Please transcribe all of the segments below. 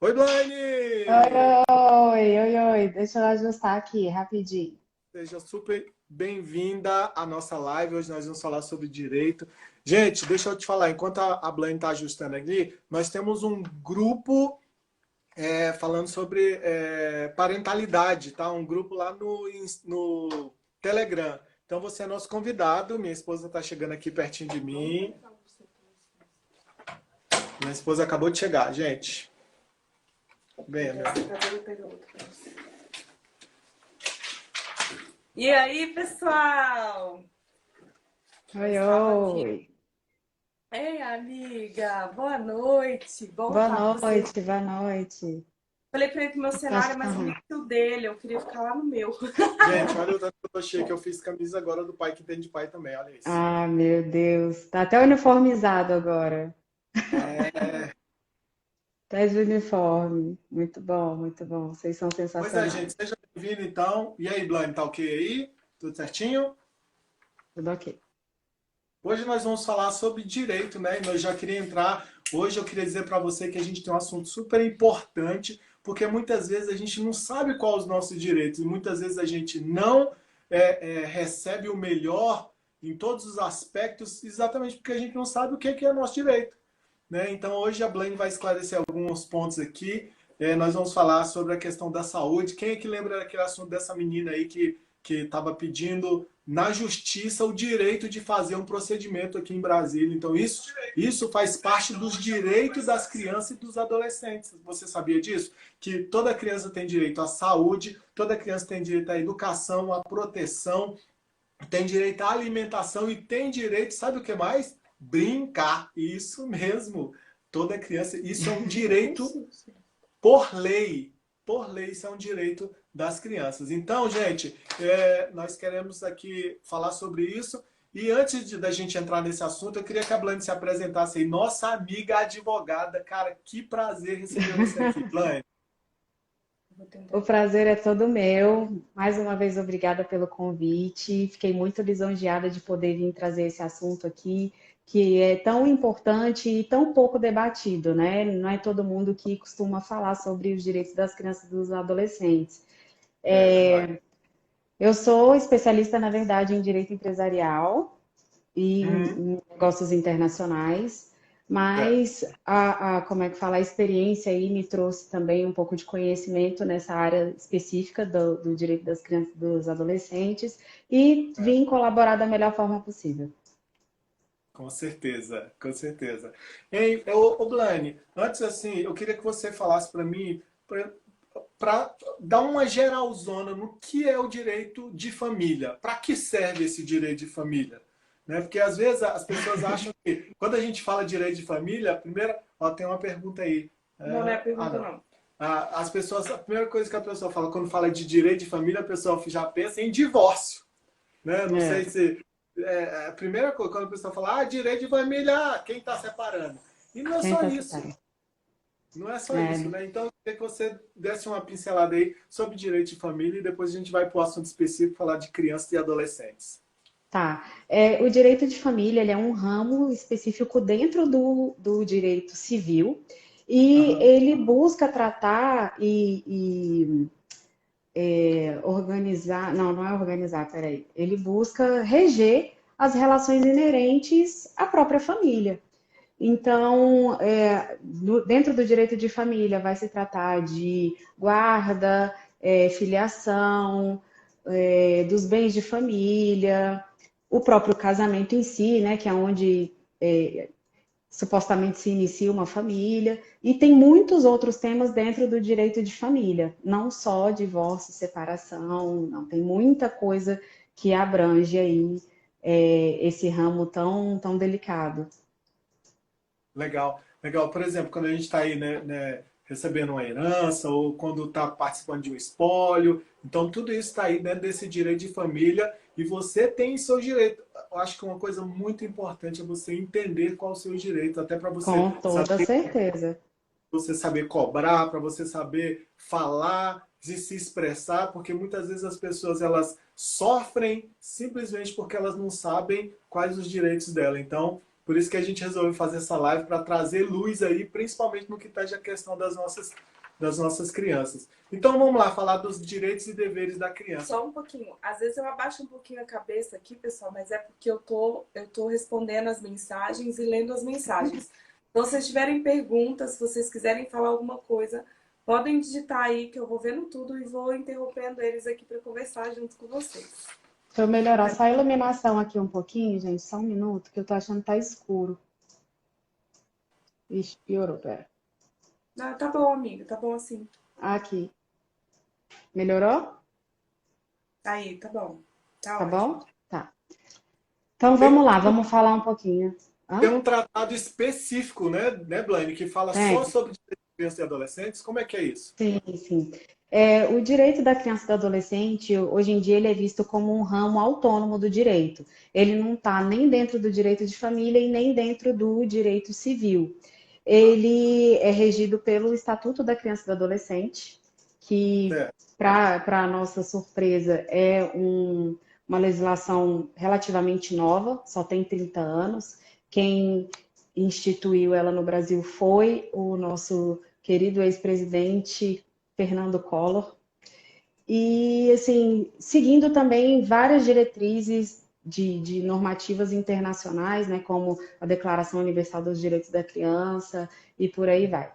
Oi, Oi, Blaine! oi. Deixa eu ajustar aqui, rapidinho. Seja super bem-vinda à nossa live. Hoje nós vamos falar sobre direito. Gente, deixa eu te falar, enquanto a Blaine está ajustando aqui, nós temos um grupo falando sobre parentalidade, tá? Um grupo lá no Telegram. Então você é nosso convidado. Minha esposa está chegando aqui pertinho de mim. Minha esposa acabou de chegar, gente. Venha, meu. E aí, pessoal? Eu Oi, estava aqui. oi. Ei, amiga, boa noite. Bom Boa estar com você. noite, boa noite. Falei para ele que meu cenário é mais ou Aham. menos o dele, eu queria ficar lá no meu. Gente, olha o tanto que eu tô cheio que eu fiz camisa agora do pai que tem de pai também, olha isso. Ah, meu Deus. Tá até uniformizado agora. É, Tá de uniforme. Muito bom, muito bom. Vocês são pois é, gente, sensacionais. seja bem-vindo então. E aí, Blaine, tá ok aí? Tudo certinho? Tudo ok. Hoje nós vamos falar sobre direito, né? E nós já queria entrar. Hoje eu queria dizer para você que a gente tem um assunto super importante, porque muitas vezes a gente não sabe quais os nossos direitos, e muitas vezes a gente não recebe o melhor em todos os aspectos, exatamente porque a gente não sabe o que é nosso direito. Né? Então hoje a Blaine vai esclarecer alguns pontos aqui. Nós vamos falar sobre a questão da saúde. Quem é que lembra daquele assunto dessa menina aí que estava pedindo na justiça o direito de fazer um procedimento aqui em Brasília? Então isso faz parte dos direitos das crianças e dos adolescentes. Você sabia disso? Que toda criança tem direito à saúde, toda criança tem direito à educação, à proteção, tem direito à alimentação e tem direito, sabe o que mais? Brincar. Isso mesmo. Toda criança, isso é um direito por lei. Por lei, isso é um direito das crianças. Então, gente, nós queremos aqui falar sobre isso. E antes da gente entrar nesse assunto, eu queria que a Blaine se apresentasse aí. Nossa amiga advogada. Cara, que prazer receber você aqui, Blaine. Vou tentar O aqui. prazer é todo meu. Mais uma vez, obrigada pelo convite. Fiquei muito lisonjeada de poder vir trazer esse assunto aqui, que é tão importante e tão pouco debatido, né? Não é todo mundo que costuma falar sobre os direitos das crianças e dos adolescentes. É verdade. Eu sou especialista, na verdade, em direito empresarial e Uhum. em negócios internacionais, É. mas como é que fala, a experiência aí me trouxe também um pouco de conhecimento nessa área específica do direito das crianças e dos adolescentes e É. vim colaborar da melhor forma possível. Com certeza, com certeza. Ei, ô Blaine, antes assim, eu queria que você falasse para mim, para dar uma geralzona no que é o direito de família. Para que serve esse direito de família? Né? Porque às vezes as pessoas acham que quando a gente fala direito de família, a primeira, ó, tem uma pergunta aí. Não, não é pergunta, Não. não. As pessoas, a primeira coisa que a pessoa fala quando fala de direito de família, a pessoa já pensa em divórcio, né? Não sei É, se a primeira coisa, quando a pessoa fala, direito de família, quem está separando? E não é quem só está isso. separado? Não é só isso, É, né? Então, eu queria que você desse uma pincelada aí sobre direito de família e depois a gente vai para o assunto específico, falar de crianças e adolescentes. tá. O direito de família ele é um ramo específico dentro do direito civil e Aham. ele busca tratar organizar, não é organizar, peraí. Ele busca reger as relações inerentes à própria família. Então, dentro do direito de família, vai se tratar de guarda, filiação, dos bens de família, o próprio casamento em si, né, que é onde supostamente se inicia uma família, e tem muitos outros temas dentro do direito de família, não só divórcio, separação, não, tem muita coisa que abrange aí esse ramo tão delicado. Legal, legal. Por exemplo, quando a gente está aí, recebendo uma herança ou quando está participando de um espólio, então tudo isso está aí dentro desse direito de família e você tem seu direito. Eu acho que uma coisa muito importante é você entender qual é o seu direito, até para Com toda saber certeza. você saber cobrar, para você saber falar, de se expressar, porque muitas vezes as pessoas elas sofrem simplesmente porque elas não sabem quais os direitos dela. Então, Por isso que a gente resolveu fazer essa live para trazer luz aí, principalmente no que tange a questão das nossas crianças. Então vamos lá, falar dos direitos e deveres da criança. Só um pouquinho. Às vezes eu abaixo um pouquinho a cabeça aqui, pessoal, mas é porque eu tô respondendo as mensagens e lendo as mensagens. Então, se vocês tiverem perguntas, se vocês quiserem falar alguma coisa, podem digitar aí que eu vou vendo tudo e vou interrompendo eles aqui para conversar junto com vocês. Deixa eu melhorar só a iluminação aqui um pouquinho, gente, só um minuto, que eu tô achando que tá escuro. Ixi, piorou, pera. Ah, tá bom, amiga, tá bom assim. Aqui. Melhorou? Aí, tá bom. Tá Tá ótimo. bom? Tá. Então vamos lá, vamos falar um pouquinho. Tem Hã? um tratado específico, né, Blaine, que fala Tem. só sobre direitos de crianças e adolescentes. Como é que é isso? Sim, sim. O direito da criança e do adolescente, hoje em dia, ele é visto como um ramo autônomo do direito. Ele não está nem dentro do direito de família e nem dentro do direito civil. Ele é regido pelo Estatuto da Criança e do Adolescente, que, É. para nossa surpresa, uma legislação relativamente nova, só tem 30 anos. Quem instituiu ela no Brasil foi o nosso querido ex-presidente Fernando Collor. E, assim, seguindo também várias diretrizes de normativas internacionais, né, como a Declaração Universal dos Direitos da Criança e por aí vai.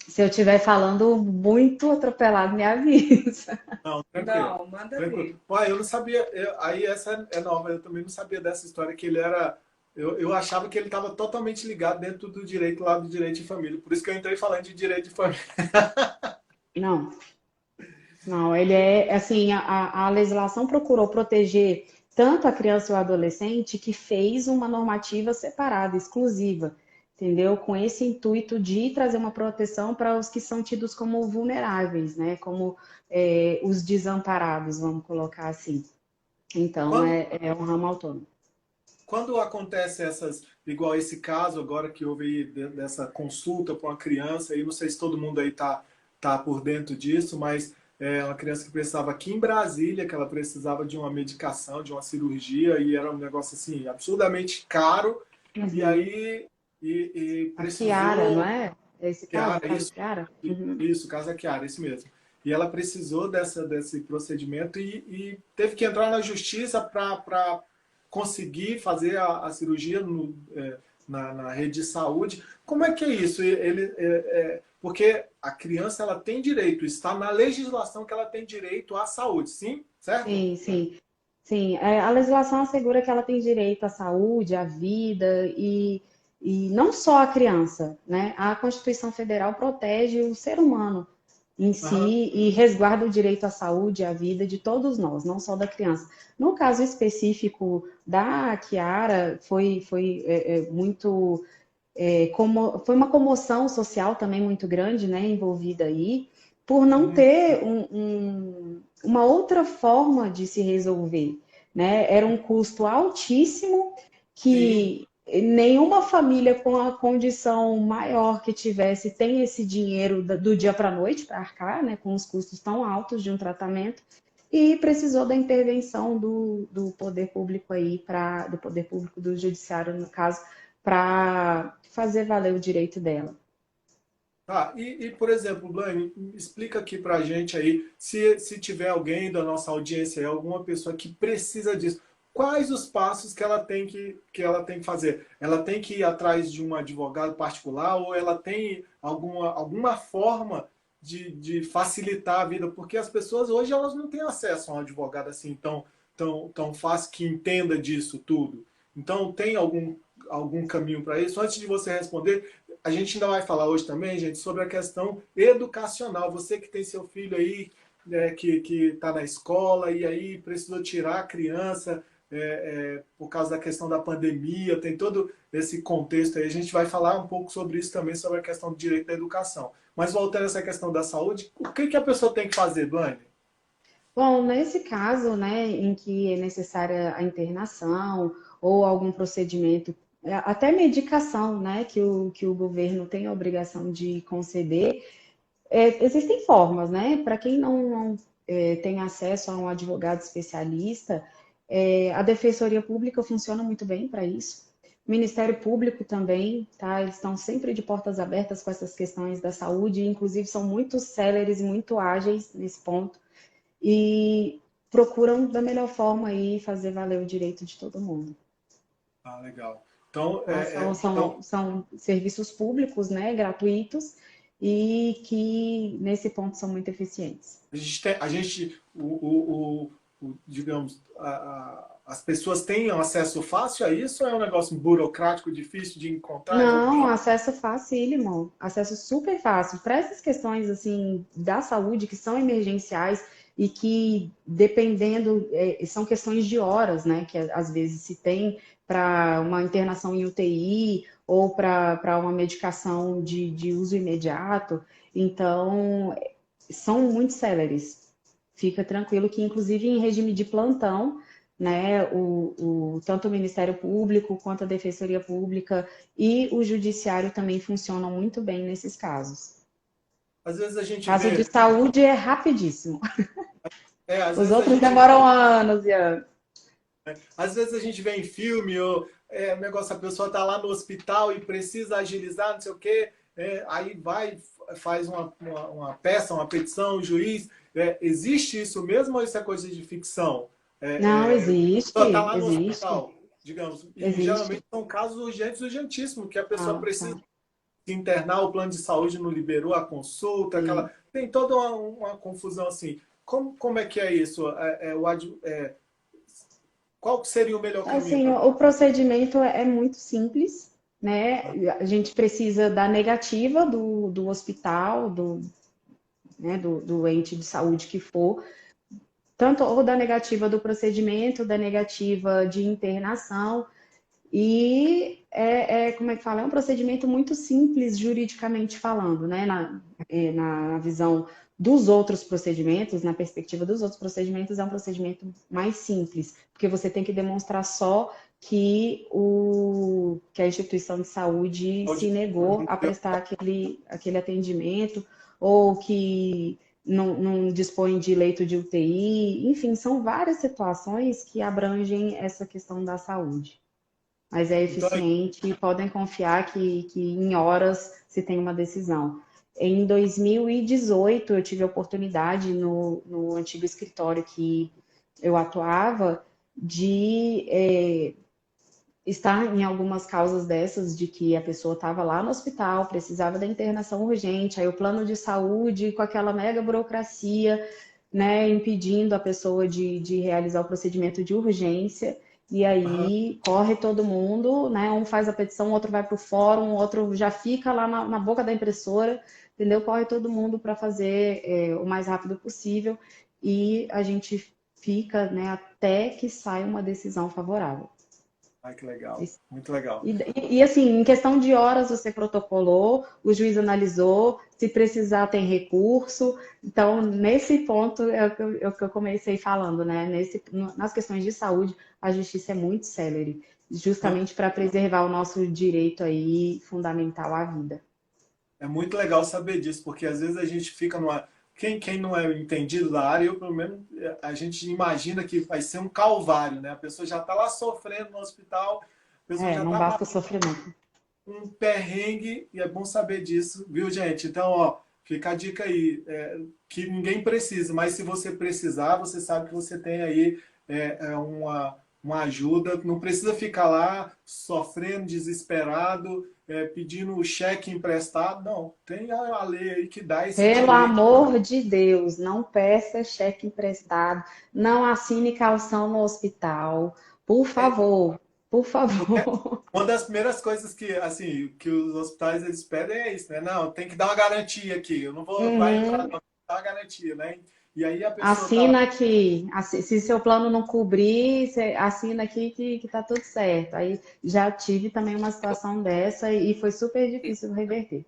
Se eu estiver falando muito atropelado, me avisa. Não, tranquilo. Não, manda ver. Tranquilo. Ué, eu não sabia, aí essa é nova, eu também não sabia dessa história, que ele era, eu achava que ele estava totalmente ligado dentro do direito lá do direito de família, por isso que eu entrei falando de direito de família. Não, não, ele é assim, a legislação procurou proteger tanto a criança e o adolescente que fez uma normativa separada, exclusiva, entendeu? Com esse intuito de trazer uma proteção para os que são tidos como vulneráveis, né? Como os desamparados, vamos colocar assim. Então, Quando, é um ramo autônomo. quando acontece igual esse caso agora que houve aí dessa consulta para uma criança, e não sei se todo mundo aí tá por dentro disso, mas é uma criança que precisava aqui em Brasília, que ela precisava de uma medicação, de uma cirurgia, e era um negócio assim, absurdamente caro, e Uhum. aí A Kiara, não precisou. é? Esse caso, o Kiara, caso isso, Kiara? Uhum. isso, casa Kiara, isso mesmo. E ela precisou desse procedimento e teve que entrar na justiça para conseguir fazer a cirurgia na rede de saúde. Como é que é isso? Porque a criança ela tem direito, está na legislação que ela tem direito à saúde, sim? Certo? Sim, sim. Sim, a legislação assegura que ela tem direito à saúde, à vida e não só a criança, né? A Constituição Federal protege o ser humano em Aham. si e resguarda o direito à saúde e à vida de todos nós, não só da criança. No caso específico da Kiara, foi muito foi uma comoção social também muito grande, né, envolvida aí, por não Uhum. ter uma outra forma de se resolver, né? Era um custo altíssimo Sim. que nenhuma família com a condição maior que tivesse tem esse dinheiro do dia para a noite para arcar, né, com os custos tão altos de um tratamento. E precisou da intervenção do poder público aí, do poder público do judiciário, no caso, para fazer valer o direito dela. Ah, por exemplo, Blaine, explica aqui pra gente aí, se tiver alguém da nossa audiência aí, alguma pessoa que precisa disso, quais os passos que ela tem que fazer? Ela tem que ir atrás de um advogado particular ou ela tem alguma forma de facilitar a vida? Porque as pessoas hoje elas não têm acesso a um advogado assim tão fácil que entenda disso tudo. Então, tem algum caminho para isso? Antes de você responder, a gente ainda vai falar hoje também, gente, sobre a questão educacional. Você que tem seu filho aí, né, que está na escola e aí precisou tirar a criança por causa da questão da pandemia, tem todo esse contexto aí. A gente vai falar um pouco sobre isso também, sobre a questão do direito da educação. Mas voltando a essa questão da saúde, o que a pessoa tem que fazer, Blaine? Bom, nesse caso, né, em que é necessária a internação ou algum procedimento, até medicação, né, que o governo tem a obrigação de conceder, existem formas, né? Para quem não tem acesso a um advogado especialista, A Defensoria Pública funciona muito bem para isso. O Ministério Público também, tá? Eles estão sempre de portas abertas com essas questões da saúde, inclusive são muito céleres e muito ágeis nesse ponto, e procuram da melhor forma aí fazer valer o direito de todo mundo. Ah, legal. Então, Tá? São serviços públicos, né, gratuitos, e que nesse ponto são muito eficientes. digamos, as pessoas têm acesso fácil a isso ou é um negócio burocrático, difícil de encontrar? Não, acesso facílimo, acesso super fácil. Para essas questões assim da saúde que são emergenciais e que dependendo são questões de horas, né? Que às vezes se tem para uma internação em UTI ou para uma medicação de uso imediato. Então são muito céleres. Fica tranquilo que inclusive em regime de plantão, né, tanto o Ministério Público quanto a Defensoria Pública e o Judiciário também funcionam muito bem nesses casos. Às vezes a gente Caso de vê, saúde é rapidíssimo. às Os vezes a outros gente demoram anos e anos. Às vezes a gente vê em filme, ou o negócio, a pessoa está lá no hospital e precisa agilizar, não sei o quê, aí vai, faz uma peça, uma petição, o juiz. Existe isso mesmo ou isso é coisa de ficção? Não, A pessoa está existe, lá no existe, hospital, digamos, e existe. geralmente são casos urgentes, urgentíssimos, que a pessoa Ah, precisa tá. se internar, o plano de saúde não liberou a consulta, Sim. tem toda uma confusão assim. Como é que é isso? Qual seria o melhor caminho Assim, para... o procedimento é muito simples, né? A gente precisa da negativa do hospital, né, do ente de saúde que for, tanto ou da negativa do procedimento, da negativa de internação, e como é que fala? É um procedimento muito simples juridicamente falando, né? Na visão dos outros procedimentos, na perspectiva dos outros procedimentos, é um procedimento mais simples, porque você tem que demonstrar só que a instituição de saúde se negou a prestar aquele atendimento, ou que não dispõe de leito de UTI, enfim, são várias situações que abrangem essa questão da saúde. Mas é Então, eficiente e podem confiar que em horas se tem uma decisão. Em 2018, eu tive a oportunidade, no antigo escritório que eu atuava, de estar em algumas causas dessas, de que a pessoa estava lá no hospital, precisava da internação urgente, aí o plano de saúde, com aquela mega burocracia, né, impedindo a pessoa de realizar o procedimento de urgência. E aham. aí corre todo mundo, né? Um faz a petição, outro vai para o fórum, outro já fica lá na boca da impressora, entendeu? Corre todo mundo para fazer o mais rápido possível e a gente fica, né, até que saia uma decisão favorável. Ai, que legal. Muito legal. Assim, em questão de horas você protocolou, o juiz analisou, se precisar tem recurso. Então, nesse ponto é o que eu comecei falando, né? Nas questões de saúde, a justiça é muito célere, Não, justamente para preservar o nosso direito aí fundamental à vida. é muito legal saber disso, porque às vezes a gente fica numa... Quem não é entendido da área, eu pelo menos, a gente imagina que vai ser um calvário, né? A pessoa já está lá sofrendo no hospital, a pessoa já Não está basta o sofrimento. um perrengue, e é bom saber disso, viu, gente? Então, ó, fica a dica aí, que ninguém precisa, mas se você precisar, você sabe que você tem aí uma ajuda, não precisa ficar lá sofrendo, desesperado, pedindo o cheque emprestado, não, tem a lei aí que dá esse Pelo direito. amor de Deus, não peça cheque emprestado, não assine calção no hospital, por É, favor, por favor. uma das primeiras coisas que, assim, que os hospitais eles pedem é isso, né? Não, tem que dar uma garantia aqui. Eu não vou, vai entrar, não, Uhum. tem que dar uma garantia, né? E aí a pessoa tá lá. Assina aqui. Se seu plano não cobrir, você assina aqui que tá tudo certo. Aí já tive também uma situação dessa e foi super difícil reverter.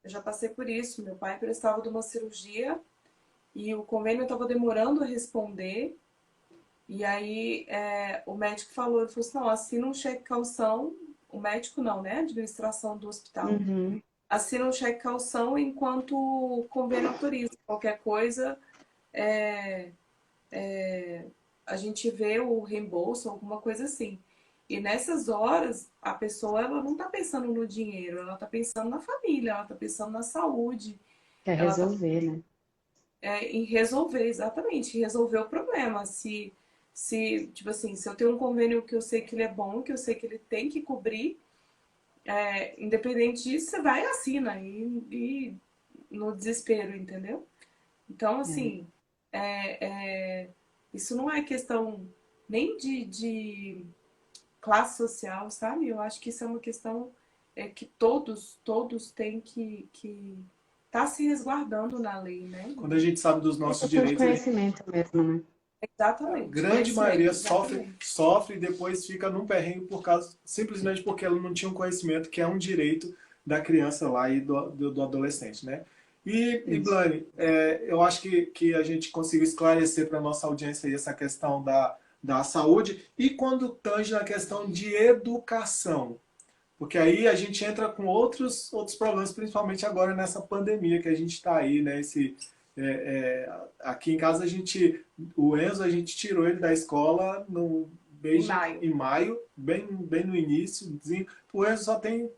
Eu já passei por isso. Meu pai precisava de uma cirurgia e o convênio estava demorando a responder. E aí o médico falou, ele falou assim, não, assina um cheque calção, o médico não, né? A administração do hospital. Uhum. Assina um cheque calção enquanto o convênio autoriza. Qualquer coisa, é, a gente vê o reembolso, alguma coisa assim. E nessas horas, a pessoa ela não está pensando no dinheiro, ela está pensando na família, ela está pensando na saúde, Quer ela está resolver, né? em resolver, exatamente, resolver o problema. Tipo assim, se eu tenho um convênio que eu sei que ele é bom, que eu sei que ele tem que cobrir, independente disso, você vai e assina, e no desespero, entendeu? Então, É. assim, isso não é questão nem de classe social, sabe? Eu acho que isso é uma questão que todos têm que tá se resguardando na lei, né? Quando a gente sabe dos É nossos questão de direitos, conhecimento mesmo, né? a Exatamente, grande maioria conhecimento, sofre, exatamente. sofre e depois fica num perrengue por causa, simplesmente porque ela não tinha um conhecimento que é um direito da criança lá e do adolescente, né? E Isso. Blane, eu acho que a gente conseguiu esclarecer para a nossa audiência aí essa questão da saúde e quando tange na questão de educação. Porque aí a gente entra com outros problemas, principalmente agora nessa pandemia que a gente está aí, né? Aqui em casa o Enzo, a gente tirou ele da escola no Em mês maio. em maio, bem no início. O Enzo só tem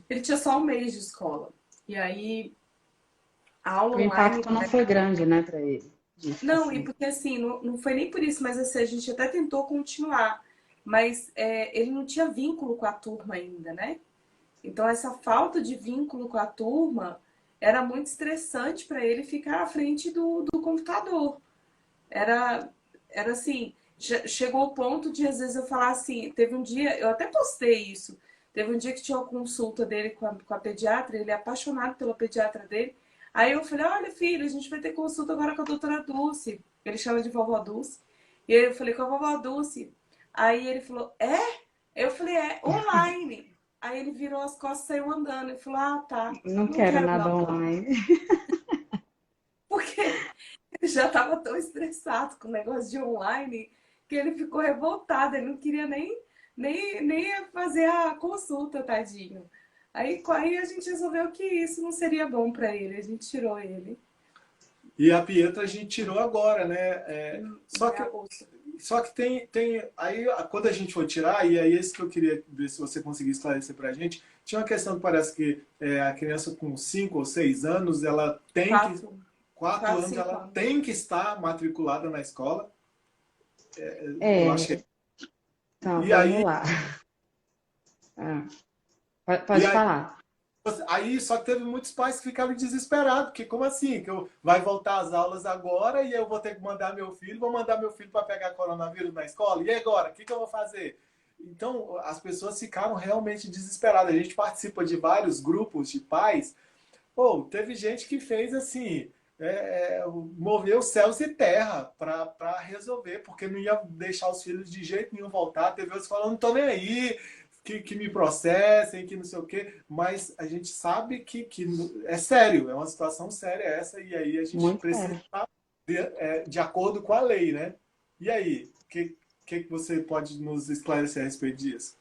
Ele tinha só um mês de escola. E aí, a aula O online. impacto não foi grande, né, para ele, de ficar Não, e sem. porque assim, não foi nem por isso, mas assim, a gente até tentou continuar. Mas ele não tinha vínculo com a turma ainda, né? Então, essa falta de vínculo com a turma era muito estressante para ele ficar à frente do computador. Era, era assim, chegou ao ponto de às vezes eu falar assim, teve um dia, eu até postei isso, teve um dia que tinha uma consulta dele com a pediatra, ele é apaixonado pela pediatra dele. Aí eu falei, olha filho, a gente vai ter consulta agora com a doutora Dulce. Ele chama de vovó Dulce. E aí eu falei, com a vovó Dulce. Aí ele falou, é? Eu falei, online. Aí ele virou as costas e saiu andando. Ele falou, ah, tá, Não não quero quero não. nada online. Porque ele já estava tão estressado com o negócio de online que ele ficou revoltado, ele não queria nem fazer a consulta, tadinho. Aí a gente resolveu que isso não seria bom para ele, a gente tirou ele e a Pietra a gente tirou agora, né? Só em que agosto. só que tem aí quando a gente for tirar e aí esse que eu queria ver se você conseguir esclarecer para a gente, tinha uma questão que parece que a criança com 5 ou 6 anos ela tem que Quatro, 4 anos cinco ela anos. tem que estar matriculada na escola. Eu acho que É, então, e vamos aí lá. Ah, e pode aí, falar. aí só que teve muitos pais que ficaram desesperados, porque como assim? Que eu vai voltar às aulas agora e eu vou ter que mandar meu filho, vou mandar meu filho para pegar coronavírus na escola? E agora? O que eu vou fazer? Então, as pessoas ficaram realmente desesperadas. A gente participa de vários grupos de pais. Pô, teve gente que fez assim, moveu céus e terra para resolver, porque não ia deixar os filhos de jeito nenhum voltar. Teve outros falando, não tô nem aí, que me processem, que não sei o quê. Mas a gente sabe que é sério, é uma situação séria essa, e aí a gente Muito precisa sério. estar de acordo com a lei, né? E aí, o que você pode nos esclarecer a respeito disso?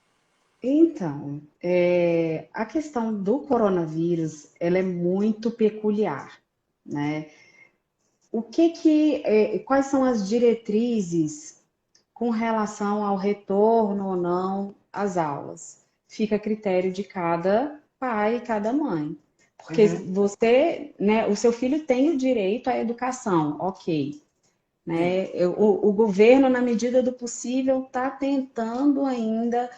Então, a questão do coronavírus, ela é muito peculiar, né? Quais são as diretrizes com relação ao retorno ou não às aulas? Fica a critério de cada pai e cada mãe. Porque Uhum, você, né, o seu filho tem o direito à educação, ok, sim. né? O governo, na medida do possível, está tentando ainda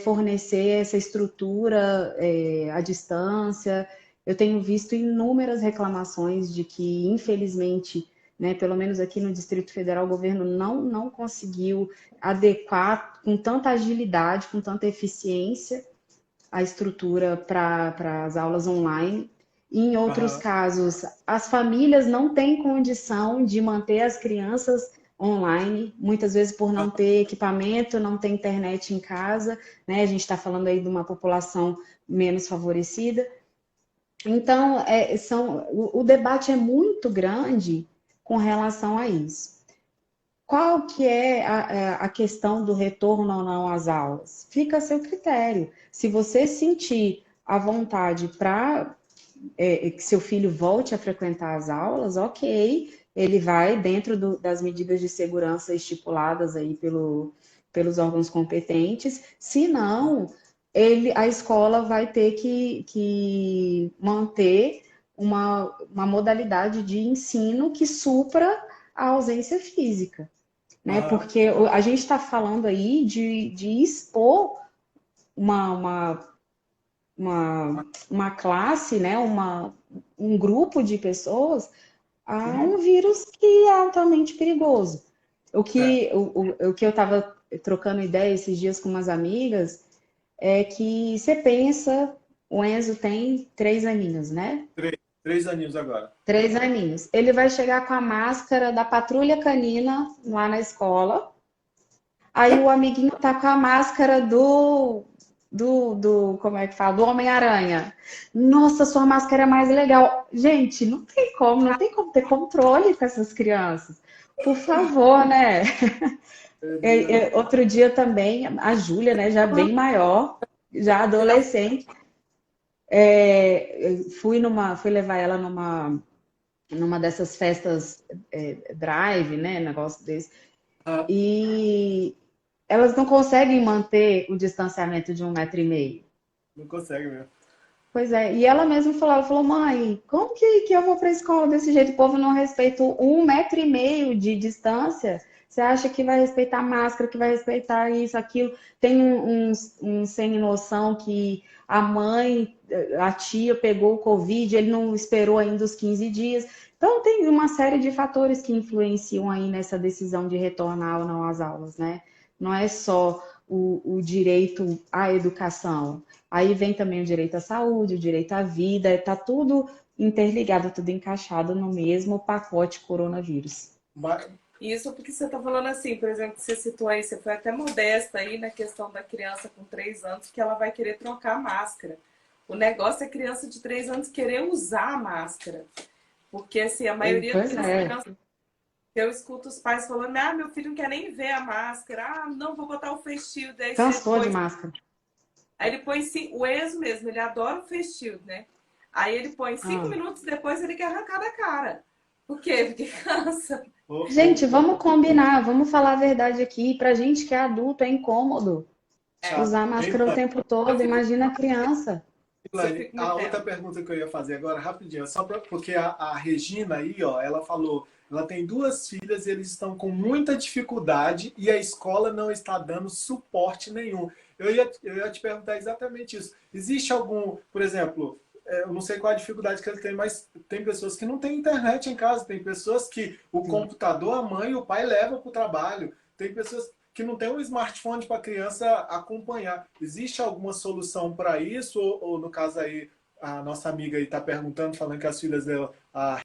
fornecer essa estrutura à distância. Eu tenho visto inúmeras reclamações de que, infelizmente, né, pelo menos aqui no Distrito Federal, o governo não conseguiu adequar com tanta agilidade, com tanta eficiência, a estrutura para as aulas online. Em outros Aham. casos, as famílias não têm condição de manter as crianças online, muitas vezes por não ter equipamento, não ter internet em casa, né? A gente está falando aí de uma população menos favorecida. Então, o debate é muito grande com relação a isso. Qual que é a questão do retorno ou não às aulas? Fica a seu critério. Se você sentir a vontade para que seu filho volte a frequentar as aulas, ok, ele vai dentro das medidas de segurança estipuladas aí pelos órgãos competentes, se não, a escola vai ter que manter uma modalidade de ensino que supra a ausência física, né? Aham. Porque a gente está falando aí de expor uma, uma classe, né? Um grupo de pessoas a Uhum. um vírus que é altamente perigoso. Certo. O que eu estava trocando ideia esses dias com umas amigas é que você pensa, o Enzo tem 3 aninhos, né? 3 aninhos agora. 3 aninhos. Ele vai chegar com a máscara da patrulha canina lá na escola. Aí o amiguinho tá com a máscara como é que fala? Do Homem-Aranha. Nossa, sua máscara é mais legal. Gente, não tem como ter controle com essas crianças. Por favor, né? Meu Deus. Outro dia também, a Júlia, né, já bem maior, já Tirar adolescente, fui levar ela numa dessas festas drive, né, negócio desse, Ah, e elas não conseguem manter o distanciamento de 1,5 m. não consegue mesmo. Pois é, e ela mesma falou, mãe, como que eu vou para a escola desse jeito? O povo não respeita 1,5 m de distância. Você acha que vai respeitar a máscara, que vai respeitar isso, aquilo? Tem um sem noção que a mãe, a tia pegou o Covid, ele não esperou ainda os 15 dias. Então tem uma série de fatores que influenciam aí nessa decisão de retornar ou não às aulas, né? Não é só o direito à educação. Aí vem também o direito à saúde, o direito à vida, está tudo interligado, tudo encaixado no mesmo pacote coronavírus. Mas, isso porque você está falando assim, por exemplo, que você citou aí, você foi até modesta aí na questão da criança com 3 anos, que ela vai querer trocar a máscara. O negócio é a criança de 3 anos querer usar a máscara. Porque assim, a maioria Pois das é, crianças, eu escuto os pais falando, ah, meu filho não quer nem ver a máscara, ah, não, vou botar o face shield, aí você cansou de põe. máscara. Aí ele põe o Enzo mesmo, ele adora o face shield, né? Aí ele põe cinco Ah. minutos depois ele quer arrancar da cara. Por quê? Porque cansa. ô, Gente, ô, vamos combinar, vamos falar a verdade aqui. Pra gente que é adulto, é incômodo chato. usar máscara o tempo Eu todo. fico, Imagina a criança. eu Elaine, fico a muito outra tempo. pergunta que eu ia fazer agora, rapidinho, porque a Regina aí, ó, ela falou, ela tem 2 filhas e eles estão com muita dificuldade e a escola não está dando suporte nenhum. Eu ia te perguntar exatamente isso. Existe algum, por exemplo, eu não sei qual a dificuldade que ele tem, mas tem pessoas que não têm internet em casa, tem pessoas que o Sim. computador a mãe e o pai levam para o trabalho, tem pessoas que não tem um smartphone para a criança acompanhar. Existe alguma solução para isso? Ou, no caso aí, a nossa amiga aí está perguntando, falando que as filhas dela, a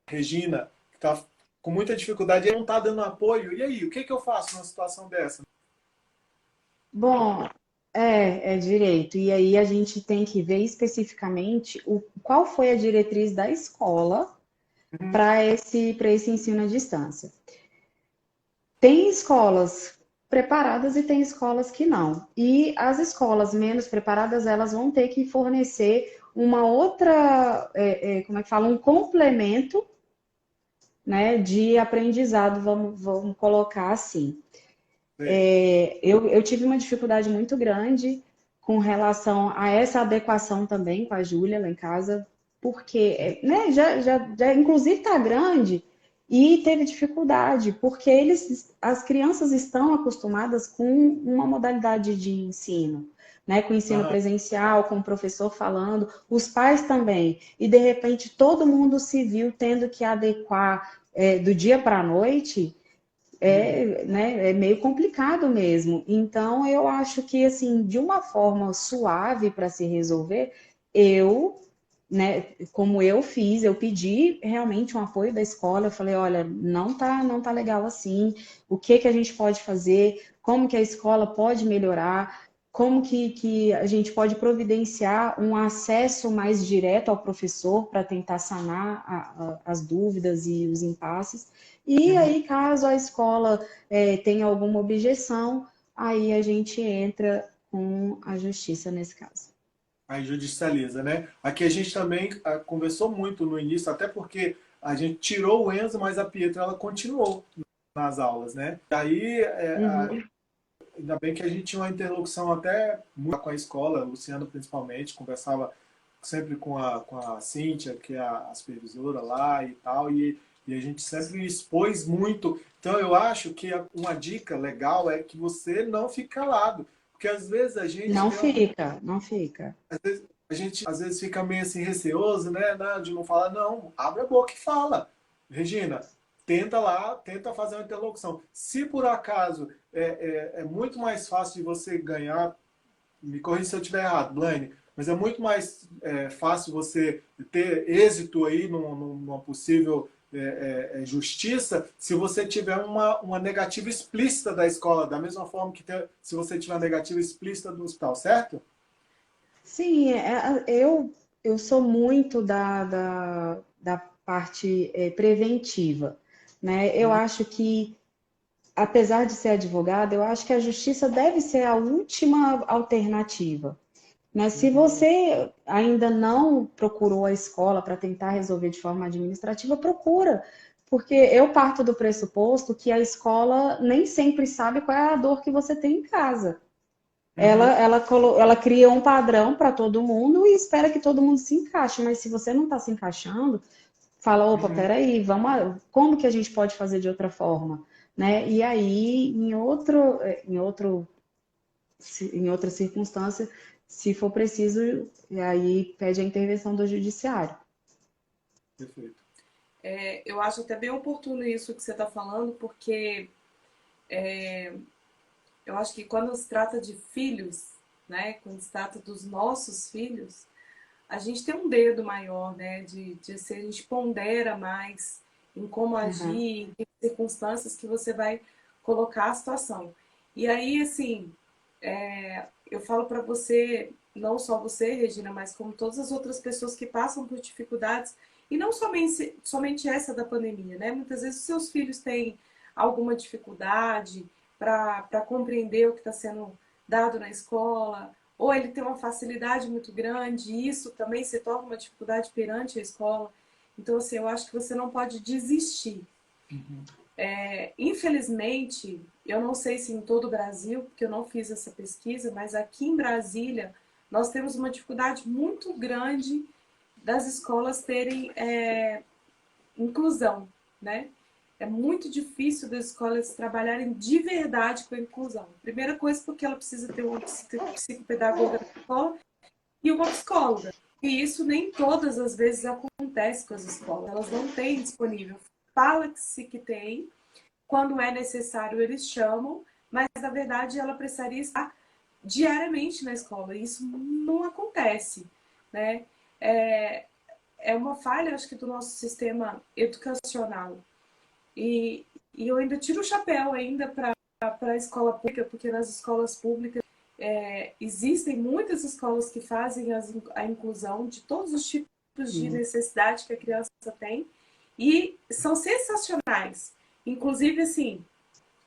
Regina, está com muita dificuldade e não está dando apoio. E aí, o que eu faço numa situação dessa? Bom, é direito. E aí a gente tem que ver especificamente qual foi a diretriz da escola Uhum. para esse ensino à distância. Tem escolas preparadas e tem escolas que não. E as escolas menos preparadas, elas vão ter que fornecer uma outra, como é que fala, um complemento, né, de aprendizado, vamos colocar assim. Sei. Eu tive uma dificuldade muito grande com relação a essa adequação também com a Júlia lá em casa, porque, né, já inclusive está grande e teve dificuldade, porque as crianças estão acostumadas com uma modalidade de ensino, né, com ensino Aham. presencial, com o professor falando, os pais também, e de repente todo mundo se viu tendo que adequar do dia para a noite, Uhum. né, é meio complicado mesmo. Então, eu acho que, assim, de uma forma suave para se resolver, eu, né, como eu fiz, eu pedi realmente um apoio da escola. Eu falei, olha, não tá legal assim. O que que a gente pode fazer? Como que a escola pode melhorar? Como que a gente pode providenciar um acesso mais direto ao professor para tentar sanar as dúvidas e os impasses? E Uhum. aí, caso a escola tenha alguma objeção, aí a gente entra com a justiça nesse caso. Aí judicializa, né? Aqui a gente também conversou muito no início, até porque a gente tirou o Enzo, mas a Pietra ela continuou nas aulas, né? Aí, Uhum. ainda bem que a gente tinha uma interlocução até muito com a escola, o Luciano principalmente, conversava sempre com a Cíntia, que é a supervisora lá e tal, e a gente sempre expôs muito. Então eu acho que uma dica legal é que você não fique calado, porque às vezes a gente Não tem uma fica, não fica. a gente às vezes fica meio assim receoso, né, de não falar, não, abre a boca e fala. Regina, tenta lá, tenta fazer uma interlocução. Se por acaso é muito mais fácil de você ganhar, me corrija se eu estiver errado, Blaine, mas é muito mais fácil você ter êxito aí numa possível justiça se você tiver uma negativa explícita da escola, da mesma forma que se você tiver uma negativa explícita do hospital, certo? Sim, eu sou muito da parte preventiva, né? Eu acho que, apesar de ser advogada, eu acho que a justiça deve ser a última alternativa, né? Se Uhum, você ainda não procurou a escola para tentar resolver de forma administrativa, procura, porque eu parto do pressuposto que a escola nem sempre sabe qual é a dor que você tem em casa. uhum, Ela cria um padrão para todo mundo e espera que todo mundo se encaixe, mas se você não está se encaixando, fala, opa, uhum. peraí, como que a gente pode fazer de outra forma? Né? E aí, em outra circunstância, se for preciso, aí pede a intervenção do judiciário. Perfeito. Eu acho até bem oportuno isso que você está falando, porque eu acho que quando se trata de filhos, né, quando se trata dos nossos filhos, a gente tem um dedo maior, né, de se a gente pondera mais em como Uhum. agir, em que circunstâncias que você vai colocar a situação. E aí, assim, eu falo para você, não só você, Regina, mas como todas as outras pessoas que passam por dificuldades, e não somente essa da pandemia, né? Muitas vezes os seus filhos têm alguma dificuldade para compreender o que está sendo dado na escola, ou ele tem uma facilidade muito grande, e isso também se torna uma dificuldade perante a escola. Então, assim, eu acho que você não pode desistir. Uhum. Infelizmente, eu não sei se em todo o Brasil, porque eu não fiz essa pesquisa, mas aqui em Brasília nós temos uma dificuldade muito grande das escolas terem inclusão, né? É muito difícil das escolas trabalharem de verdade com a inclusão. Primeira coisa, porque ela precisa ter uma psicopedagoga na escola e uma psicóloga. E isso nem todas as vezes acontece com as escolas. Elas não têm disponível. Fala-se que tem, quando é necessário eles chamam, mas na verdade ela precisaria estar diariamente na escola. E isso não acontece, né? É, é uma falha, acho que, do nosso sistema educacional. E, e eu ainda tiro o chapéu ainda para a escola pública, porque nas escolas públicas existem muitas escolas que fazem a inclusão de todos os tipos de Sim. necessidade que a criança tem e são sensacionais. Inclusive, assim,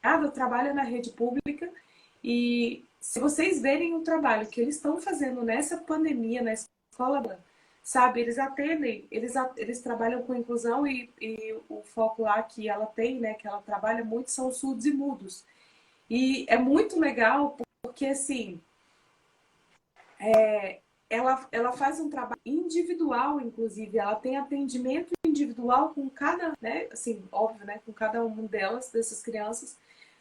eu trabalho na rede pública e se vocês verem o trabalho que eles estão fazendo nessa pandemia na escola, sabe, eles atendem, eles trabalham com inclusão e o foco lá que ela tem, né, que ela trabalha muito, são surdos e mudos. E é muito legal porque, assim, ela faz um trabalho individual, inclusive, ela tem atendimento individual com cada, né, assim, óbvio, né, com cada uma delas, dessas crianças,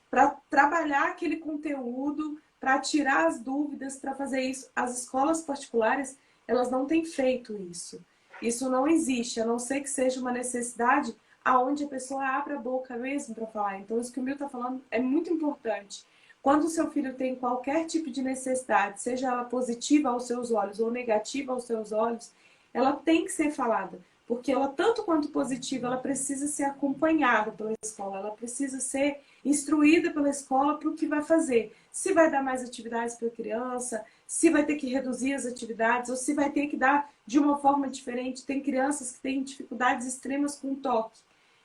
para trabalhar aquele conteúdo, para tirar as dúvidas, para fazer isso. As escolas particulares, elas não têm feito isso. Isso não existe, a não ser que seja uma necessidade aonde a pessoa abre a boca mesmo para falar. Então, isso que o Mil está falando é muito importante. Quando o seu filho tem qualquer tipo de necessidade, seja ela positiva aos seus olhos ou negativa aos seus olhos, ela tem que ser falada. Porque ela, tanto quanto positiva, ela precisa ser acompanhada pela escola, ela precisa ser instruída pela escola para o que vai fazer. Se vai dar mais atividades para a criança, se vai ter que reduzir as atividades, ou se vai ter que dar de uma forma diferente. Tem crianças que têm dificuldades extremas com o toque.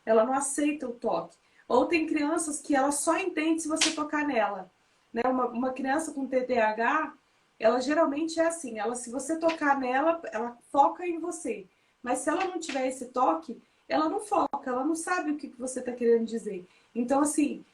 Ela não aceita o toque. Ou tem crianças que ela só entende se você tocar nela. Né? Uma criança com TDAH, ela geralmente é assim, ela, se você tocar nela, ela foca em você. Mas se ela não tiver esse toque, ela não foca, ela não sabe o que você está querendo dizer. Então, assim,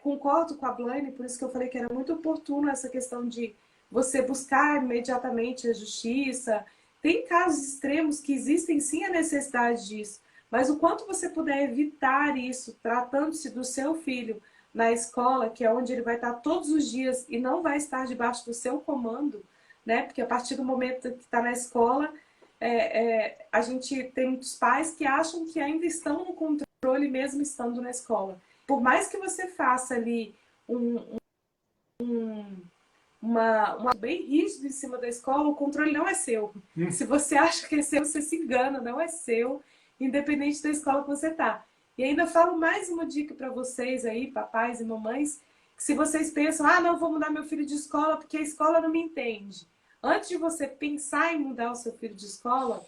concordo com a Blaine, por isso que eu falei que era muito oportuno essa questão de você buscar imediatamente a justiça. Tem casos extremos que existem sim a necessidade disso, mas o quanto você puder evitar isso, tratando-se do seu filho na escola, que é onde ele vai estar todos os dias e não vai estar debaixo do seu comando, né? Porque a partir do momento que está na escola, a gente tem muitos pais que acham que ainda estão no controle mesmo estando na escola. Por mais que você faça ali uma bem rígido em cima da escola, o controle não é seu. Se você acha que é seu, você se engana, não é seu, independente da escola que você está. E ainda falo mais uma dica para vocês aí, papais e mamães, que se vocês pensam, não, vou mudar meu filho de escola porque a escola não me entende. Antes de você pensar em mudar o seu filho de escola,